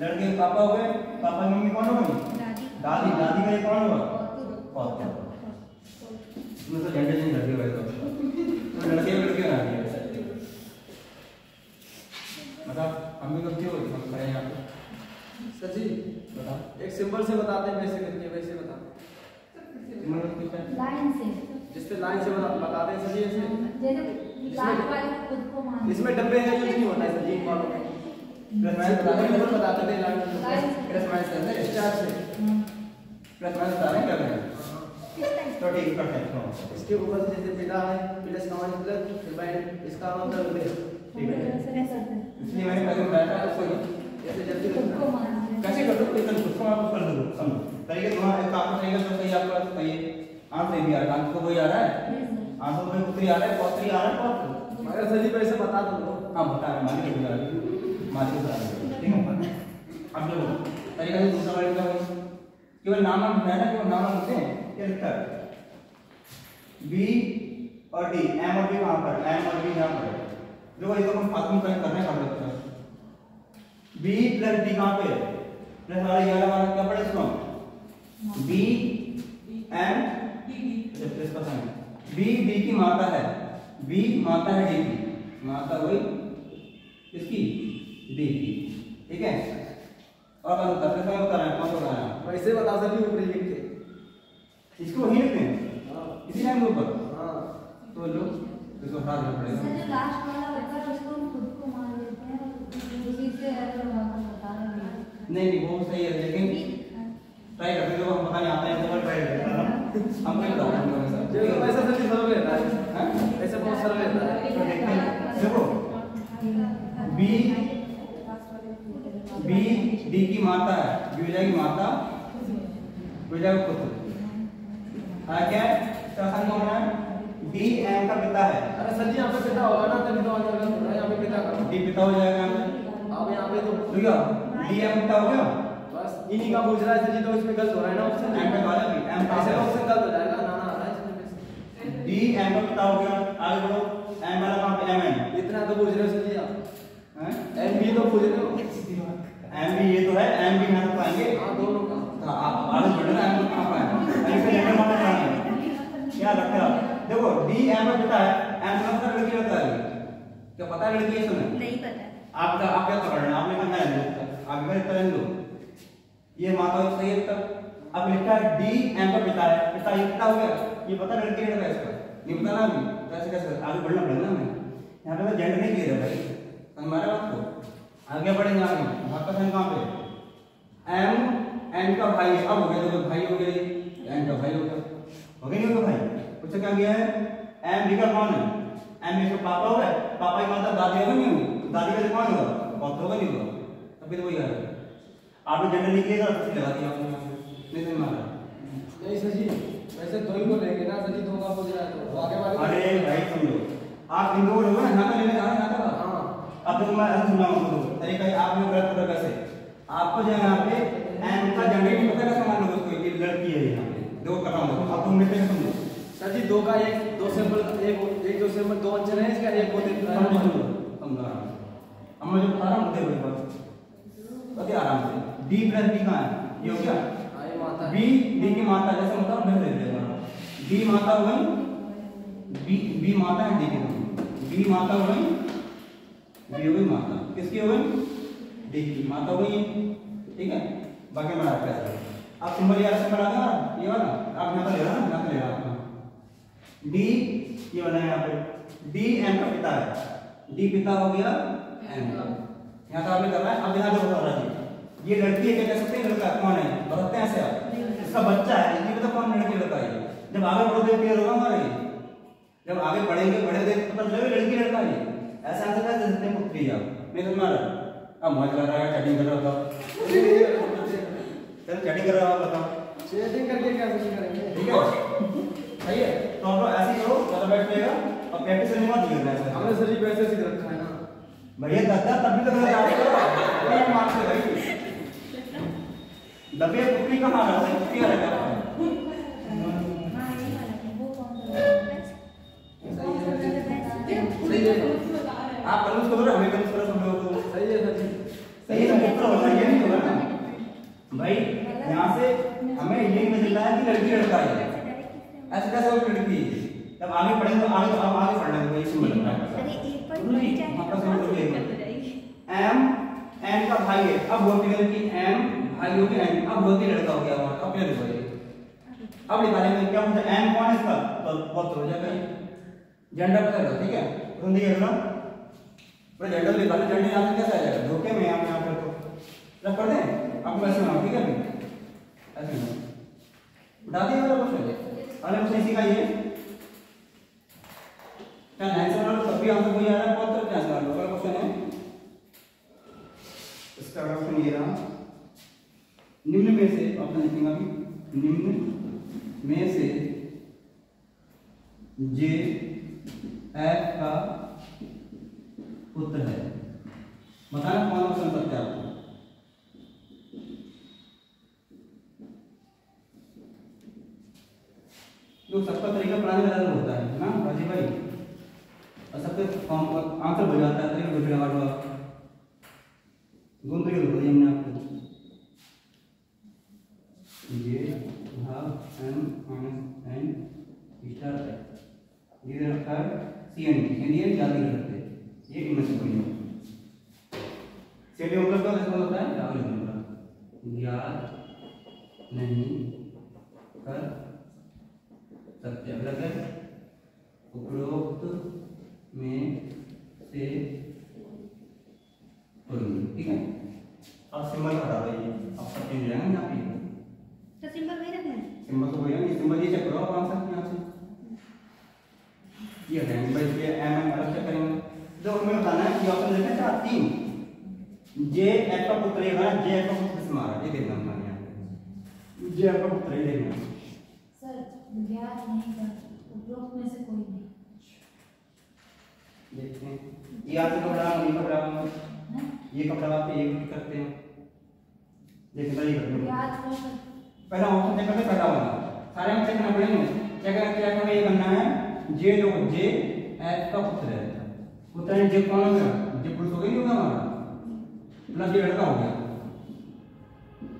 लड़के के पापा हो गए पापा की मम्मी कौन हो गई दादी दादी का ये कौन होगा पौत्र इसमें तो जेंडर चेंज लड़के हुए तो लड़के लड़के बना दिया मतलब हम भी गलती हो गई हम करें यहाँ पे सर जी बताओ एक सिंबल से बताते हैं वैसे करके वैसे बता लाइन से जिस पे लाइन से बताते हैं सर जी ऐसे जैसे लाल वाले खुद को मान इसमें डब्बे का यूज नहीं होता है सर जी इन वालों में प्लस माइनस बताते थे लाइन प्लस माइनस करते हैं स्टार से प्लस माइनस बता रहे हैं क्या करें तो ठीक करते हैं इसके ऊपर से जैसे पिता है प्लस का मान प्लस फिर माइनस इसका मतलब ठीक है इसलिए मैंने पहले बताया था उसको ऐसे जल्दी खुद को करना मान कैसे कर दो इतना खुद को आप कर दो समझो तरीके तुम्हारा एक आपका तरीका जो सही आपका सही है आंसर भी आ रहा है आंसर तो वही आ रहा है आंसर तो पुत्री आ रहा है पौत्री आ रहा है पौत्र मगर सर जी वैसे बता दो हां बता रहे मालिक भी आ रहा है मालिक बता रहे ठीक है अब देखो तरीका से दूसरा वाला क्या है केवल नाम है ना केवल नाम होते हैं क्या लिखता है बी और डी एम और बी कहां पर एम और बी यहां पर है देखो ये तो हम फालतू कहीं करने का लगता है बी प्लस डी कहां पे है प्लस वाला ये वाला हमारा क्या पड़े इसको बी एम प्लस का साइन बी डी की माता है बी माता है डी की माता हुई किसकी डी की ठीक है और कौन सा कैसे बता रहे हैं कौन सा बता रहे हैं वैसे बता सर जी ऊपर लिख के इसको वही लिखते हैं हां इसी लाइन के ऊपर हां तो लो इसको हटा देना पड़ेगा सर जो लास्ट वाला होता है उसको हम खुद को मान लेते हैं और उसी से एरर बता रहे हैं। नहीं वो सही है लेकिन ट्राई करते हो हम पता नहीं आता है तो ट्राई करते हैं हम क्या बताऊं सर ये तो वैसे सर जी सरल रहता है हैं ऐसे बहुत सरल रहता है तो देखते हैं देखो बी बी डी की माता है विजय की माता विजय का पुत्र क्या आसान कौन है डी एम का पिता है अरे सर जी यहाँ पे पिता होगा ना तभी तो आ जाएगा थोड़ा यहाँ पे पिता का डी पिता हो जाएगा अब यहाँ पे तो भैया डी एम पिता हो गया बस इन्हीं का पूछ रहा है सर जी तो इसमें गलत हो रहा है ना ऑप्शन एम पे वाला भी एम का ऐसे ऑप्शन गलत हो जाएगा ना ना आ रहा है इसमें डी एम का पिता हो गया आगे बढ़ो एम वाला कहां पे एम है इतना तो पूछ रहे हो सर जी आप हैं एम बी तो पूछ रहे हो एम भी ये तो है एम भी यहाँ पाएंगे हाँ दोनों का हाँ आप आगे बढ़ना एम कहां पाएंगे एम से लेकर माना जाएंगे क्या लगता है देखो डी एम का पिता है एम का मतलब लड़की होता है क्या पता है लड़की है सुने नहीं पता। आपका आप क्या पकड़ रहे हैं आपने कहा है आगे का तरह लो ये माता सही है तब अब लिखा है डी एम का पिता है पिता ये पिता हो गया ये पता लड़की है इसका ये पता ना अभी कैसे कैसे आगे बढ़ना पड़ेगा हमें यहाँ पे तो जेंडर नहीं क्लियर है भाई हमारे बात को आगे बढ़ेंगे आगे आपका साइन कहाँ पे एम एन का भाई अब हो गया देखो भाई हो गए एन का भाई हो गया हो गया नहीं हो गया भाई उससे क्या गया है एम बी का कौन है एम बी का पापा होगा पापा की मतलब दादी होगा नहीं होगी दादी का कौन होगा बहुत होगा नहीं होगा अभी तो वही आ रहा है आपने जेंडर नहीं किया तो लगा दिया आपने नहीं समझ मारा नहीं सर जी वैसे दो ही को लेंगे ना सर जी दो का पूछ रहा है तो आगे वाले अरे भाई समझो आप इन दो लोगों ना लेने जा रहे हैं ना हाँ अब तो मैं ऐसा सुनाऊंगा तो तरीका आप लोग गलत पता कैसे आपको जो है यहाँ पे एम का जेंडर नहीं पता कैसे मान लो उसको ये लड़की है यहाँ पे दो कराऊंगा अब तुम मिलते हैं समझो सर जी दो का एक दो सिंबल एक दो सिंबल दो अक्षर है इसका एक बोलते समझा अब मैं जो बता रहा हूँ मुझे वही बात बता आराम से डी प्लस बी कहाँ है ये हो गया आई माता बी डी की माता जैसे मतलब मैं ले लेगा डी माता हो गई बी माता है डी की बी माता हो गई बी हो गई माता किसकी हो गई डी की माता हो गई ठीक है बाकी बना कैसे आप सिंबल यार से बना देना ये वाला आप यहाँ पे ले रहा ना यहाँ पे ले रहा डी ये बना है यहाँ पे डी एम का पिता है डी पिता हो गया एम का यहाँ तो आपने करना है अब यहाँ जो बता रहा है ये लड़की है क्या कह सकते हैं लड़का कौन है बताते हैं ऐसे आप इसका बच्चा है ये पता कौन लड़की लड़का है जब आगे बढ़ोगे क्लियर होगा हमारा ये जब आगे बढ़ेंगे बढ़े पता चलेगा लड़की लड़का है ऐसा आंसर कैसे दे सकते हैं पुत्री आप नहीं समझ रहा अब मौज लग रहा है चैटिंग कर रहा होगा चलो चैटिंग कर रहा होगा बताओ चेटिंग करके क्या कुछ करेंगे ठीक है सही है तो आप लोग ऐसे ही करो ज्यादा बैठ जाएगा और प्रैक्टिस करने मत दिया ऐसा हमने सर जी पैसे सीध रखा है ना भैया दादा तभी तो मैं आप करो ये मार्क्स है भाई दबे पुत्री कहाँ आ रहा है पुत्री आ रहा है हाँ ये वाला है वो कौन सा सही है आप कल उसको बोलो हमें कल उसको सब लोगों को सही है सर जी सही है पुत्र होना ये नहीं होगा ना भाई यहाँ से हमें ये नहीं मिलता है कि लड़की लड़का है ऐसे कैसे हो लड़की जब आगे पढ़ेंगे तो आगे अब आगे पढ़ लेंगे वही सिंबल है अरे एक पर पढ़ जाए आपका सिंबल जाएगी एम एन का भाई है अब बोलती है कि एम भाई हो गया एन अब बोलती लड़का हो गया हमारा अब क्या लिखोगे अब निकालेंगे क्या पूछा एम कौन है इसका तो बहुत हो जाएगा जेंडर पता है ठीक है तुम देखिए ना पर जेंडर लिखा लो जेंडर यहाँ से कैसे आ जाएगा धोखे में आप यहाँ पर तो रख कर दें आपको ऐसे बनाओ ठीक है ऐसे बता दिए वाला क्वेश्चन अगला क्वेश्चन इसी का ये क्या नाइन से बना लो तब भी आंसर वही आ रहा है बहुत तरह क्या आंसर अगला क्वेश्चन है इसका अगला क्वेश्चन ये रहा निम्न में से ऑप्शन लिखेंगे अभी निम्न में से जे एफ का पुत्र है बताना कौन ऑप्शन सत्य आपको लोग सबका तरीका पढ़ाने का अलग होता है ना राजीव भाई और सबके आंसर हो जाता है तरीका कुछ लगा लो आप दोनों तरीके बता दिए हमने आपको ये half M minus N star है ये रखा है सी एन डी एन ज्यादा नहीं रखते ये इनमें से कोई नहीं सी एन डी मतलब क्या होता है ज्यादा नहीं होता अब सिंबल हटा दो, ये अब सब चेंज हो जाएगा यहाँ पे। तो सिंबल वही रखना है। सिंबल तो वही है, ये सिंबल ये चेक करो आप आंसर यहाँ से ये हटाएंगे भाई, ये एम अलग चेक करेंगे। जो हमें बताना है कि ऑप्शन देखना चार तीन, जे एफ का पुत्र है, जे एफ का पुत्र से मारा, ये देखना हमारे यहाँ पे जे एफ का पुत्र है देखना। सर ज्ञात नहीं कर उपरोक्त में से कोई नहीं। देखते हैं ये आपसे कपड़ा नहीं कपड़ा ये कपड़ा आप एक करते हैं, देखते हैं ये करते हैं ज्ञात हो पहला ऑप्शन चेक करते पहला वाला सारे हम चेक करना पड़ेंगे। चेक करके हमें ये बनना है जे जो जे एफ का पुत्र है, पुत्र है जे कौन हो गया, जे पुरुष हो गया, नहीं होगा हमारा मतलब ये लड़का हो गया,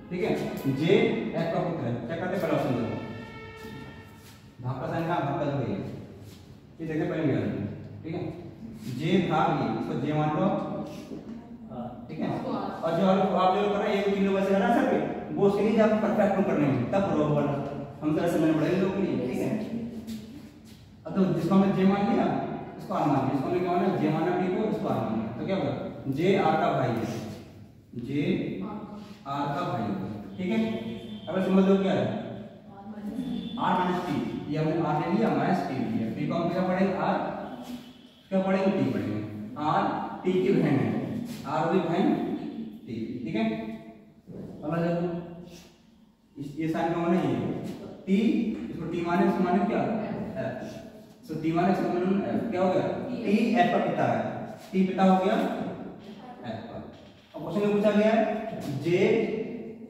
ठीक है। जे एफ का पुत्र है, चेक करते पहला ऑप्शन देखो भाग का साइन का भाग का जो है ये देखते पहले मेरा, ठीक है। जे भाग ये इसको जे मान लो, ठीक है। और जो आप जो कर रहे हैं 1 किलो वैसे है ना सर पे वो उसके लिए आप परफेक्ट करने में तब प्रूव वाला हम तरह से मैंने पढ़ाई लोग के लिए, ठीक है। अब तो जिसको हमने जे मान लिया इसको आर मान लिया, इसको हमने क्या माना जे माना टी को इसको आर मान लिया, तो क्या होगा जे आर का भाई है, जे आर का भाई है, ठीक है। अब समझ लो क्या है आर माइनस टी, ये हमने आर ले लिया माइनस टी लिया, टी को हम क्या पढ़ेंगे आर क्या पढ़ेंगे टी पढ़ेंगे, आर टी की बहन है, आर की बहन टी, ठीक है। अब देखो ये साइन का माने ये टी, इसको टी माने इसको माने क्या एफ, सो टी माने इसको माने क्या हो गया टी एफ का पिता है, टी पिता हो गया एफ का। अब क्वेश्चन में पूछा गया है जे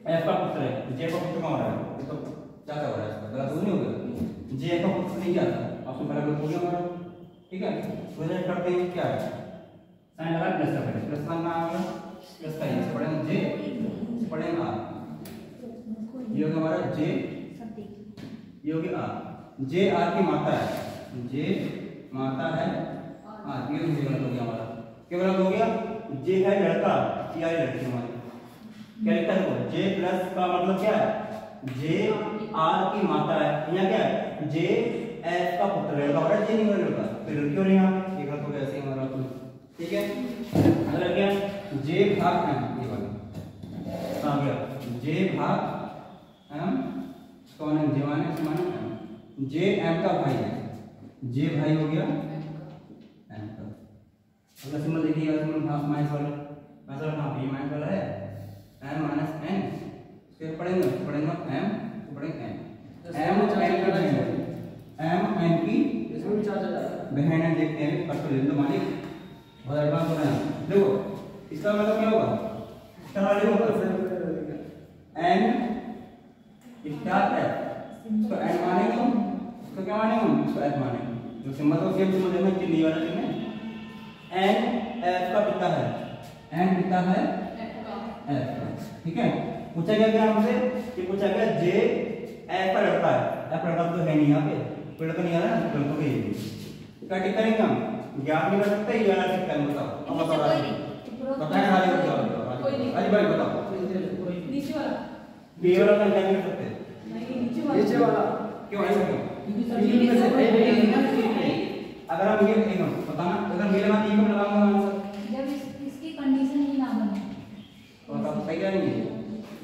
एफ का पुत्र है, जे का पुत्र कौन है, ये तो क्या हो रहा है इसका गलत नहीं हो गया, जे का पुत्र नहीं क्या था ऑप्शन पहला गलत हो गया हमारा, ठीक है। रिजल्ट करते हैं क्या है साइन लगा प्लस का पहले प्लस मान आ गया प्लस का ये पढ़ेंगे जे पढ़ेंगे आर, ये हो गया हमारा जे, ये हो गया आर, जे आर की माता है, जे माता है आर, ये गलत हो गया हमारा, क्या गलत हो गया जे है लड़का या लड़की हमारी, क्या लिखा है वो जे प्लस का मतलब क्या है जे आर की माता है, यहाँ क्या है जे एफ का पुत्र लड़का हो रहा है, जे नहीं हो लड़का फिर लड़की हो रही है यहाँ पे, ये गलत हो गया ऐसे हमारा, ठीक है। अगला क्या जे भाग एम, ये वाला आ गया जे भाग एम कौन है, जे माने इसको माने एम, जे एम का भाई है, जे भाई हो गया एम का। अगला सिंबल देखिए सिंबल भाग माइनस वाला, मतलब कहां पे माइनस वाला है एम माइनस एन, फिर पढ़ेंगे एम पढ़ेंगे एम एन की इसमें भी चार्ज आ जाएगा बहन है, देखते हैं कट ले लो मालिक बहुत एडवांस हो रहा है। देखो इसका मतलब क्या होगा, इसका मतलब होगा एन स्टार है, इसको एन मानेंगे हम, इसको क्या मानेंगे हम, इसको एफ मानेंगे, जो सिंबल को सेम सिंबल देना चिन्ह वाला चिन्ह एन एफ का पिता है, एन पिता है एफ, ठीक है। पूछा गया हमसे कि पूछा गया जे एफ का लड़का है, एफ लड़का तो है नहीं यहाँ पे, कोई लड़का नहीं आ रहा है, लड़कों को ये क्या टिक करेंगे हम, ज्ञात नहीं कर सकते ये वाला टिक करेंगे, बताओ अब बताओ बताएं खाली हो जाओ अजी भाई बताओ नीचे वाला बी वाला का क्या कर सकते नहीं नीचे वाला क्यों ऐसा क्यों, नहीं अगर हम ये बताना अगर मेरे बाद ये कब लगाऊंगा आंसर, जब इसकी कंडीशन ही ना बने तो तब सही क्या नहीं है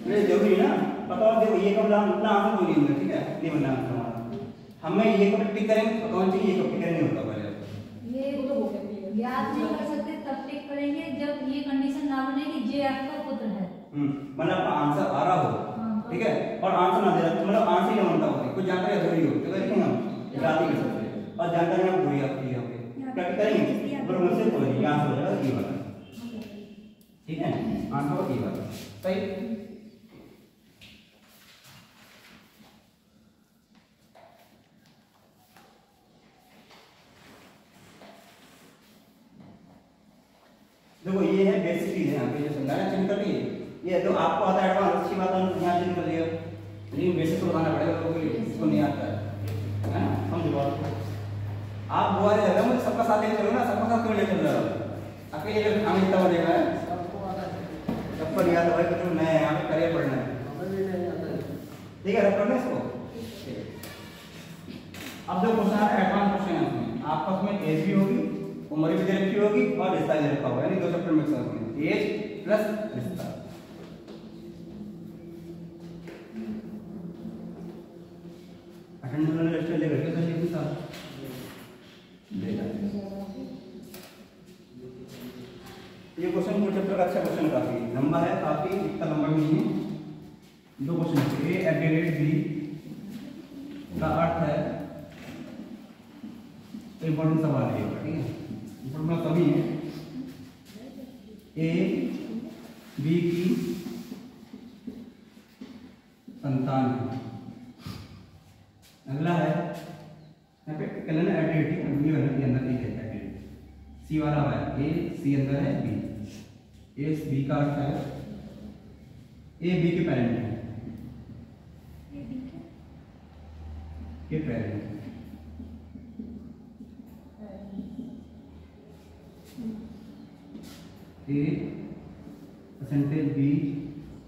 ये जरूरी है ना, बताओ देखो ये कब लगाऊंगा इतना आंसर कोई नहीं होगा, ठीक है नहीं बनना आंसर हमारा, हमें ये कब टिक करेंगे तो कौन सी ये कब टिक करेंगे होता पहले ये तो हो गया ज्ञात नहीं कर सकते तब टिक करेंगे जब ये कंडीशन ना बने कि जे एफ का पुत्र है, मतलब आपका आंसर आ रहा हो, ठीक है, और आंसर ना दे रहा मतलब आंसर ही बनता हो, कुछ जानकारी अधूरी हो तो लिखेंगे हम याद नहीं कर सकते, और जानकारी हम पूरी आपकी यहाँ पे क्या करेंगे पर मुझसे कोई नहीं आंसर हो जाएगा ये वाला, ठीक है आंसर ये वाला सही। देखो ये है बेसिक चीज है यहाँ पे जो समझाना चिन्ह कर रही है ये तो आपको आता है एडवांस अच्छी बात है यहाँ चिन्ह कर लिया, लेकिन बेसिक तो बताना पड़ेगा लोगों के लिए इसको नहीं आता है ना, समझो बात आप बुआ ले जाओ मुझे सबका साथ लेके चलो ना, सबका साथ क्यों लेके चल रहे हो अकेले जब हमें इतना देगा है सबको नहीं आता भाई कुछ नया है यहाँ पे करियर पढ़ना है, ठीक है रख लो इसको। अब जो क्वेश्चन है एडवांस क्वेश्चन है उसमें आपका उसमें एज भी होगी उम्र भी दे रखी होगी और रिश्ता दे रखा होगा, यानी दो चैप्टर मिक्स होंगे एज प्लस रिश्ता, काफी इतना लंबा भी नहीं है। 2 क्वेश्चन है। A@B का अर्थ है, इम्पोर्टेंट सवाल है, ठीक है, इम्पोर्टेंट सभी है। A B की संतान है। अगला है यहाँ पे कलर है एडिटिव, बी वाला के अंदर एक है एडिटिव, सी वाला है ए, सी अंदर है बी। ए बी का अर्थ है ए बी के पेरेंट है, के पेरेंट। ए परसेंटेज बी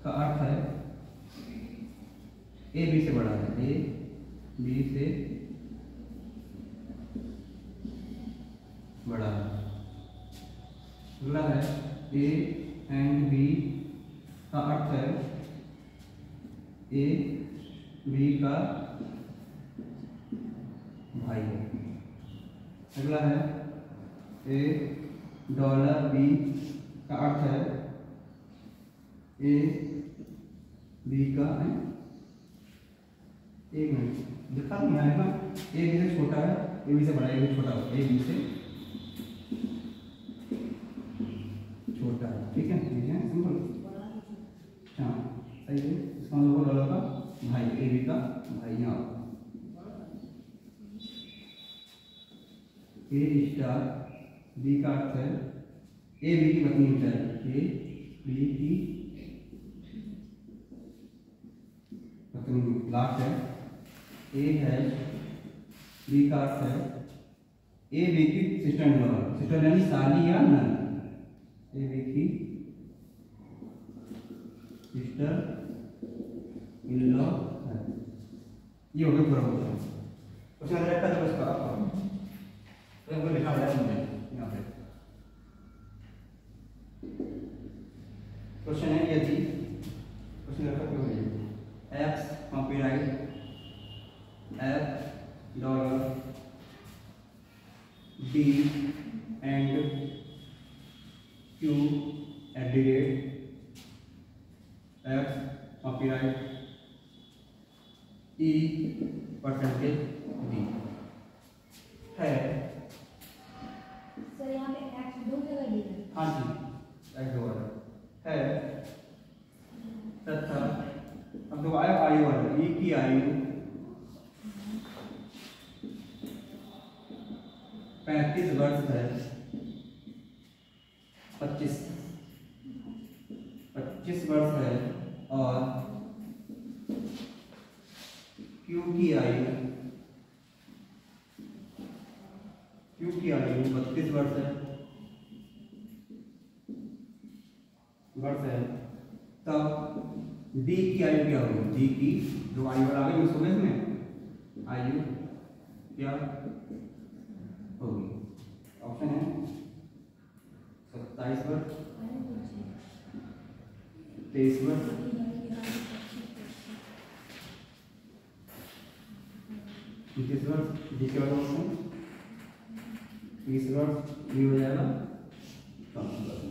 का अर्थ है ए बी से बड़ा है, ए बी से बड़ा है। अगला है ए एंड बी का अर्थ है ए बी का भाई है। अगला है ए डॉलर बी का अर्थ है ए बी का है, एक मिनट दिखा नहीं आएगा, ए बी से छोटा है, ए बी से बड़ा है, ए बी छोटा है, ए बी से छोटा है, ठीक है, ठीक है, सिंपल। हाँ सही है, इसका मतलब डॉलर का भाई, ए बी का भाई। यहाँ ए स्टार बी का अर्थ है ए बी की पत्नी होता है, ए बी की पत्नी। लास्ट है ए है बी का अर्थ है ए बी की सिस्टर इन लॉ, सिस्टर यानी साली या नन, ए बी की सिस्टर इन लॉ है। ये हो गया पूरा क्वेश्चन। क्वेश्चन अगर रखा तो उसका तो लिखा हुआ है मुझे यहाँ पे। क्वेश्चन है यदि क्वेश्चन रखा क्यों है x copyright F dollar D and Q at the rate x copyright E percentage D है। सर यहाँ पे एक्स 2 जगह दी है। हाँ जी एक्स डॉलर है तथा अब तो आया आयु वाला ई की आयु 35 वर्ष है, 25 वर्ष है, और क्यू की आयु 32 वर्ष है, तब डी की आयु क्या होगी? डी की जो आयु और आगे मिक्स होगा इसमें आयु क्या होगी? ऑप्शन है 27 वर्ष, 23 वर्ष, 29 वर्ष, डी के वाला ऑप्शन 30 वर्ष, ये हो जाएगा 34 वर्ष।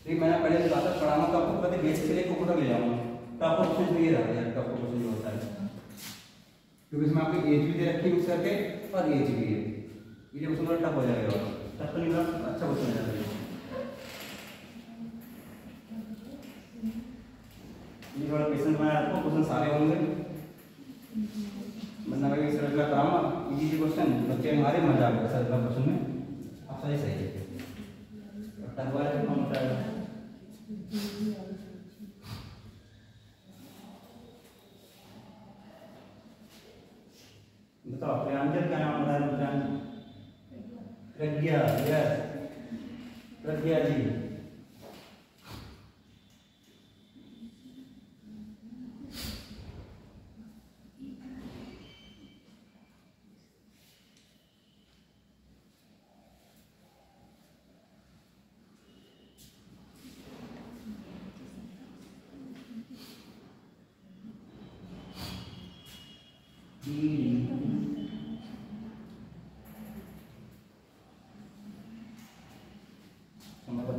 ठीक, मैंने पहले कहा था पढ़ाऊंगा तो आपको पता बेस के लिए कंप्यूटर ले जाऊंगा, तो आपको ऑप्शन ये रहा यार, आपको क्वेश्चन होता है क्योंकि इसमें आपकी एज भी दे रखी है मिक्सर के और एज भी है, ये क्वेश्चन थोड़ा टफ हो जाएगा, टफ तो नहीं होगा, अच्छा क्वेश्चन हो जाएगा। ये थोड़ा क्वेश्चन बनाया आपको, क्वेश्चन सारे होंगे, वरना मैं इस तरह का कराऊंगा इजी क्वेश्चन, बच्चे हमारे मजा आ गया सर क्वेश्चन में, आप सही है टफ वाला कौन सा है? बताओ प्रियांजल क्या नाम बताया? प्रियांजल प्रज्ञा, यस प्रज्ञा जी।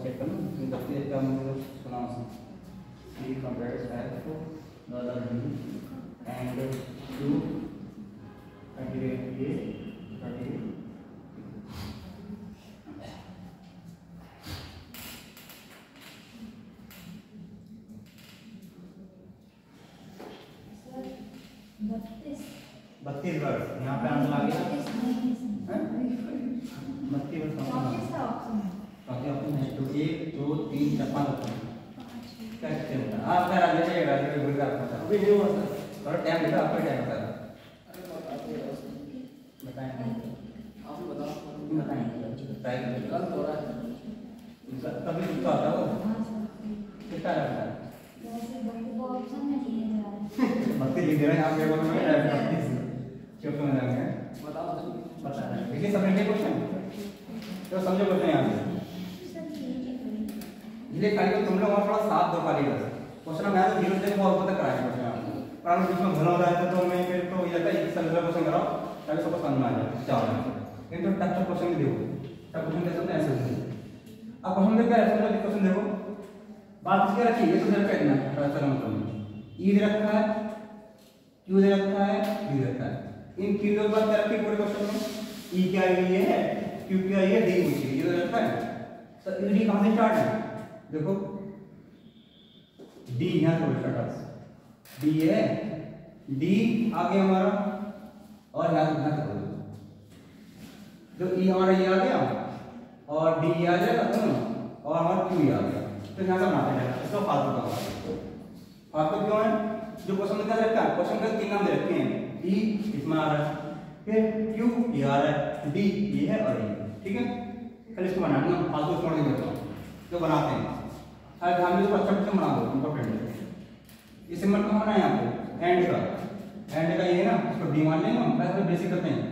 चेक करना बच्चे का मुझे सुना completed F dollar D and Q 38 A 38 32 वर्ष यहाँ पे आंसर आ गया 32 वर्ष काफी ऑप्शन है तो 1 2 3 4 5 ऑप्शन कैसे होता है आप कर आगे जाइएगा तो भूल कर सकते अभी नहीं हुआ सर। थोड़ा टाइम लेगा आपका टाइम बता बताएं आप ही बताओ। बताएं ट्राई करें गलत हो रहा है। कभी तो आता हो कितना लगता है भक्ति लिख दे रहे हैं आप ये बोल रहे हैं चुप हो जाएंगे बताओ बता रहे हैं देखिए समझ क्वेश्चन तो समझो क्वेश्चन यहाँ पे ये खाली तो तुम लोग और थोड़ा साथ दो खाली बस क्वेश्चन मैं तो 0 से 4 तक कराया क्वेश्चन आपको पर हम बीच में भला हो रहा है तो मैं फिर तो ये लगता है एक सरल क्वेश्चन कराओ ताकि सबको समझ में आ जाए चाहो लेकिन तो टफ क्वेश्चन भी देखो टफ क्वेश्चन दे सकते हैं ऐसे अब क्वेश्चन देख कर ऐसे क्वेश्चन देखो बात क्या रखी ये तो दे रखा है ना ट्रांसफर मतलब ई दे रखा है क्यू दे रखा है डी दे रखा है इन तीनों बात क्या रखी पूरे क्वेश्चन में ई क्या ये है क्यू क्या ये डी ये दे रखा है सर डी कहां से स्टार्ट है देखो डी यहां से स्टार्ट है डी है डी आगे हमारा और यहां से जो ई हमारा ये आ गया और डी आ जाएगा और हमारा क्यू आ गया तो यहां से बनाते हैं इसको फालतू का फालतू क्यों है जो क्वेश्चन में क्या रखा है क्वेश्चन का तीन नाम दे रखे हैं ई इसमें आ रहा है फिर क्यू ये आ रहा है डी ये है और ये ठीक है फिर इसको बनाना फालतू छोड़ देता हूं जो बनाते हैं हर हम इसको अच्छा अच्छा बना दो इंपॉर्टेंट है ये सिंबल कहां है यहां पे एंड का ये है ना इसको डी मान लेंगे हम पहले बेसिक करते हैं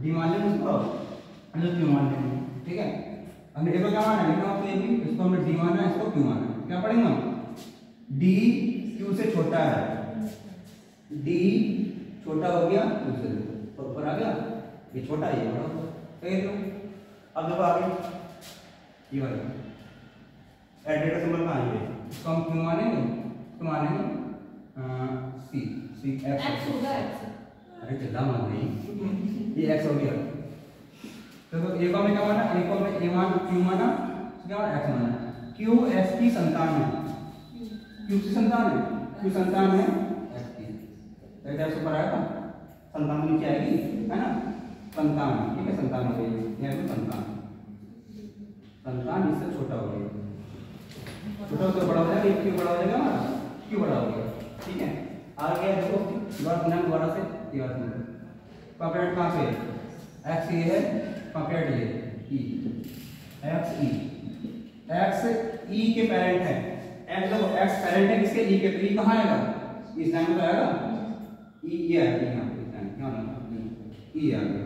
डी मान लेंगे इसको और क्यू मान लेंगे ठीक है हमने देखो क्या माना है लिखना तो ये भी इसको हमने डी माना है इसको क्यू माना है क्या पढ़ेंगे हम डी क्यू से छोटा है डी छोटा हो गया क्यू से तो ऊपर आ गया ये छोटा ये बड़ा सही है अब देखो आगे ये वाला एडिट का सिंबल कहां है इसको हम क्यू मानेंगे तो मानेंगे सी सी एक्स होगा एक्स। अरे चला मान नहीं ये एक्स हो गया तो एक को हमने क्या माना एक को हमने ए मान क्यू माना क्या माना एक्स माना क्यू एक्स की संतान है क्यू की संतान है क्यू संतान है एक्स की तो एक्स ऊपर आएगा संतान नीचे आएगी है ना संतान ठीक है संतान हो गई यहां पे संतान इससे छोटा हो गया छोटा हो तो बड़ा हो जाएगा क्यू बड़ा हो जाएगा हमारा क्यू बड़ा हो गया ठीक है आ गया देखो दोबारा से दीवार से कंपेयर कहां से एक्स ये है कंपेयर ये ई एक्स ई के पेरेंट है एक्स देखो एक्स पेरेंट है किसके ई के तो ई कहां आएगा इस लाइन में आएगा ई ये आएगा यहां पे लाइन क्या होगा ई आएगा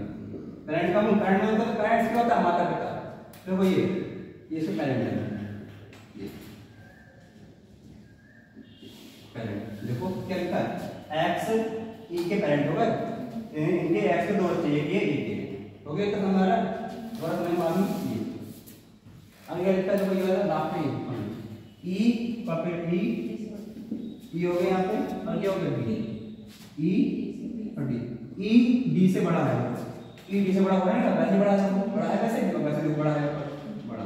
पेरेंट का पेरेंट में तो पेरेंट्स क्या होता है माता पिता देखो ये से पेरेंट है ये पेरेंट देखो क्या लिखा है एक्स ई के पेरेंट हो गए इनके एक्स के दो बच्चे एक ये एक ये हो गया तो हमारा थोड़ा सा मालूम ये आगे लिखा है देखो ये वाला लास्ट में ई कंपेयर ई हो गया यहां पे और ये हो गया डी ई और डी ई डी से बड़ा है ई डी से बड़ा हो रहा है ना वैसे बड़ा है वैसे बड़ा है बड़ा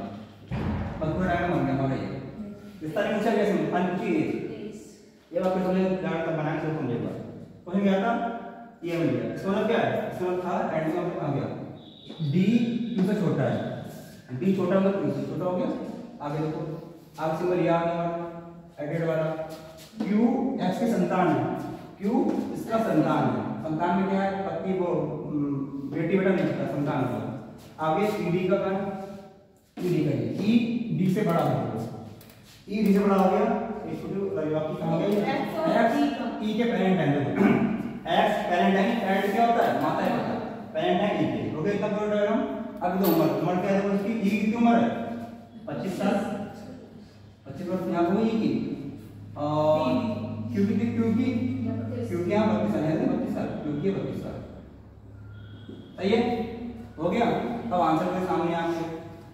बस पूरा डायग्राम बन गया हमारा ये इस तरह पूछा गया इसमें पंची ये वापस हमने डायग्राम बनाया तो समझेगा कोई क्या था ये मिल गया इसका मतलब क्या है इसका मतलब था एंड में आ गया डी क्यू से छोटा है डी छोटा मतलब क्यू से छोटा हो गया आगे देखो आगे सिंबल ये आ गया एडेड वाला क्यू एक्स की संतान है क्यू इसका संतान है संतान में क्या है पति वो बेटी बेटा नहीं होता संतान का आगे ईडी का क्या ईडी का ई डी से बड़ा हो गया ई डी से बड़ा हो गया ये छोटी वाक्य कहां गई एक्स ई के पेरेंट है एक्स पेरेंट है पेरेंट क्या होता है माता है पेरेंट है ई के ओके इतना पूरा डायग्राम अब तो उम्र क्या है उसकी ई की उम्र है 25 साल 25 वर्ष यहां हुई की और क्योंकि यहां 32 साल है 32 साल क्योंकि 32 साल सही है हो गया अब आंसर के सामने आपके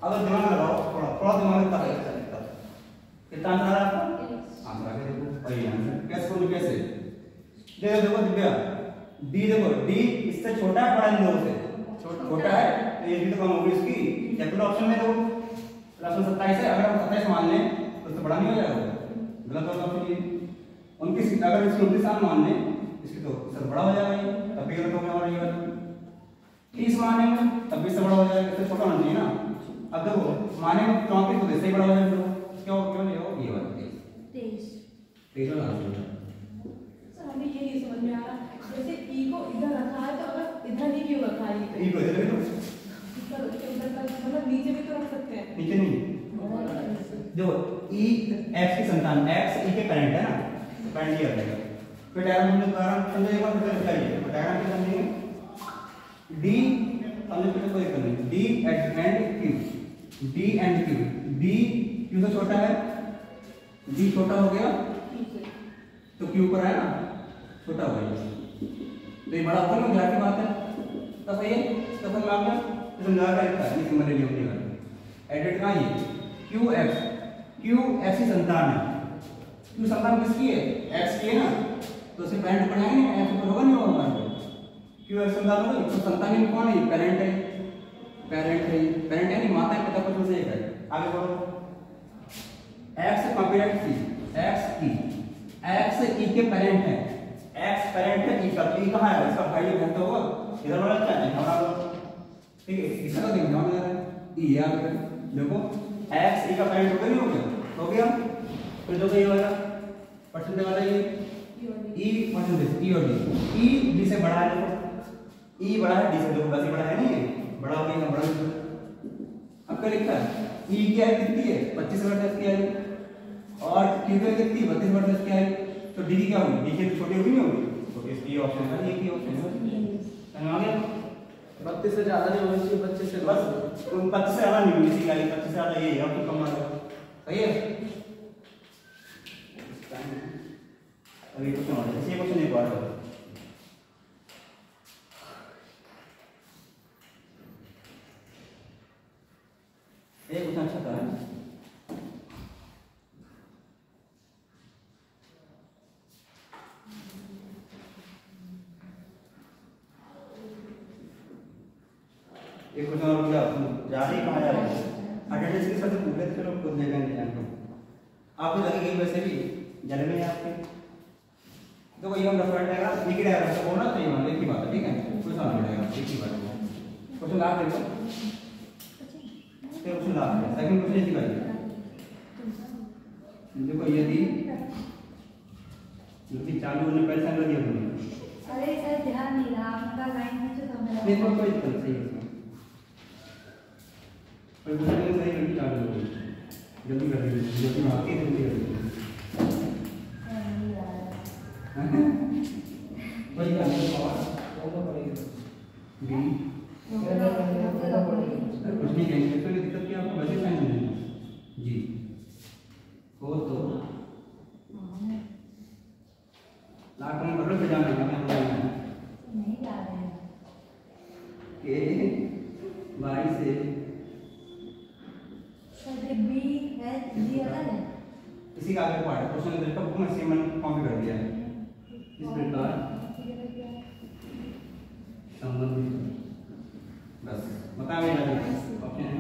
अगर दिमाग लगाओ थोड़ा दिमाग कितना आंसर आ रहा है आपको आंसर आगे देखो देखो दिव्या, डी देखो, डी इससे छोटा है बड़ा इन दोनों से? छोटा है, तो ये भी तो कम होगी इसकी। कैपिटल ऑप्शन में देखो, ऑप्शन 27 है, अगर हम 27 मान लें तो इससे बड़ा नहीं हो जाएगा? गलत होगा ऑप्शन ये। 29 अगर इसकी 29 मान लें, इसकी तो इससे बड़ा हो जाएगा ये, तब भी गलत हो गया हमारा ये वाला। 30 मानेंगे तब भी इससे बड़ा हो जाएगा, इससे छोटा होना चाहिए ना। अब देखो मानेंगे 34 तो इससे ही बड़ा हो जाएगा, क्यों क्यों नहीं हो? ये वाला 23 वाला आंसर। सर हमें ये नहीं समझ में आ रहा, जैसे ई को इधर रखा है तो अगर इधर ही क्यों रखा है? ई को इधर रखो, इधर मतलब नीचे भी तो रख सकते हैं। नीचे नहीं। देखो ई x की संतान, x ई के पेरेंट है ना, पेरेंट ये रहेगा। फिर डायग्राम में उदाहरण समझेगा, फिर बताइए डायग्राम क्या समझेंगे? d समझ में कोई दिक्कत नहीं, d and q, d and q, d q से छोटा है, d छोटा हो गया तो q ऊपर है ना, छोटा हो गया तो ये बड़ा होगा ना, ध्यान की बात है। तो सही है, तो समझ में आ गया? तो समझा कर लिखा है, ये सिंबल ले लिया एडिट का ये q x की संतान है। q संतान किसकी है? x की है ना, तो उसे पेरेंट बनाएंगे ना, x ऊपर होगा नहीं होगा? q x संतान होगी तो संतान में कौन है? पेरेंट है, पेरेंट है, पेरेंट है नहीं, माता है, पिता कुछ में से एक है। आगे बढ़ो, x compare c, x e, x e के पेरेंट है, x पेरेंट है, e का, e कहां है? इसका भाई बहन तो होगा, इधर वाला क्या है? हमारा ठीक है, इसका तो देखना है e याद रखो। देखो x e का पेरेंट हो गया नहीं हो गया? हो गया। फिर देखो ये वाला परसेंटेज वाला ये e परसेंटेज e और d, e d से बड़ा है, देखो e बड़ा है d से, देखो बस बड़ा है नहीं, बड़ा हो गया बड़ा। अब क्या लिखा है? e क्या है, कितनी है? 25% की है, और q की कितनी? 32% की है, तो d की क्या होगी? d की तो छोटी होगी नहीं होगी, तो इसकी ऑप्शन है, ये की ऑप्शन है। समझ आ गया? 32 से ज्यादा नहीं होनी चाहिए, 25 से बस 25 से ज्यादा नहीं होगी, इसी का 25 से ज्यादा ये है, आपको कम आ रहा है। सही है? अभी कुछ और इसी क्वेश्चन एक और है, एक क्वेश्चन अच्छा था। एक क्वेश्चन और क्या जा रही कहाँ जा रही है? अटेंडेंस के साथ पूछ लेते, चलो खुद देखेंगे एग्जाम को। आपको लगेगी वैसे भी जल में आपके, तो ये हम रेफरेंस डायग्राम एक ही डायग्राम से बोलना चाहिए, मान एक ही बात है, ठीक है? कोई समझ में आएगा, एक ही बात है। क्वेश्चन लास्ट देखो, क्वेश्चन लास्ट है, सेकंड क्वेश्चन इसी का है। देखो यदि चालू होने पहले संग दिया हमने, अरे सर ध्यान नहीं रहा, आपका लाइन में तो मेरा नहीं तो कोई दिक्कत सही है, पर दूसरे दिन सही करके चालू हो गई, जल्दी कर दीजिए, जल्दी आके जल्दी कर दीजिए। वही का और पड़ेगा बी कुछ नहीं कहेंगे, तो दिक्कत क्या आपको वैसे साइन नहीं जी हो तो लाख में बदल पे जाना है, नहीं ला रहे हैं के बाई से सर बी है, जी अलग है। इसी का आगे पार्ट क्वेश्चन नंबर का बुक में सेम मैंने कॉपी कर दिया है। इस प्रकार संबंधित बस बता मेरा ऑप्शन है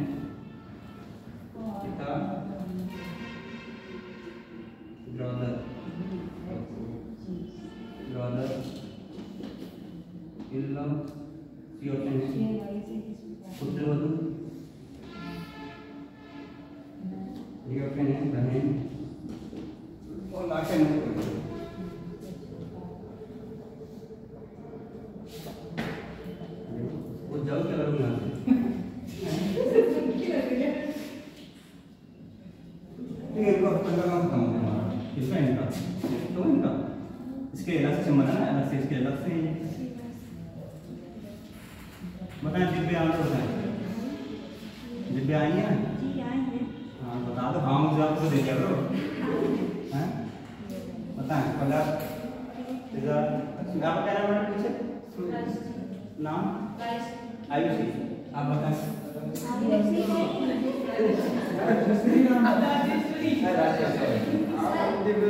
किताब ब्रदर इल्लम सी ऑप्शन है पुत्रवधू, ये ऑप्शन है बहन, और लास्ट है वो जल के लगूंगा ठीक है, तो पंद्रह काम खत्म हो गया हमारा, इसका इनका तो इनका इसके अलग से सिंबल है ना, अलग से इसके अलग से बताएं। दिव्या आंसर बताएं, दिव्या आई है ना? जी आई है। हाँ बता दो, हाँ मुझे आपको दे दिया करो, हैं बताएं। पहला इधर आप क्या नाम है पीछे? नाम आयुषी, आप बताएं। दिव्य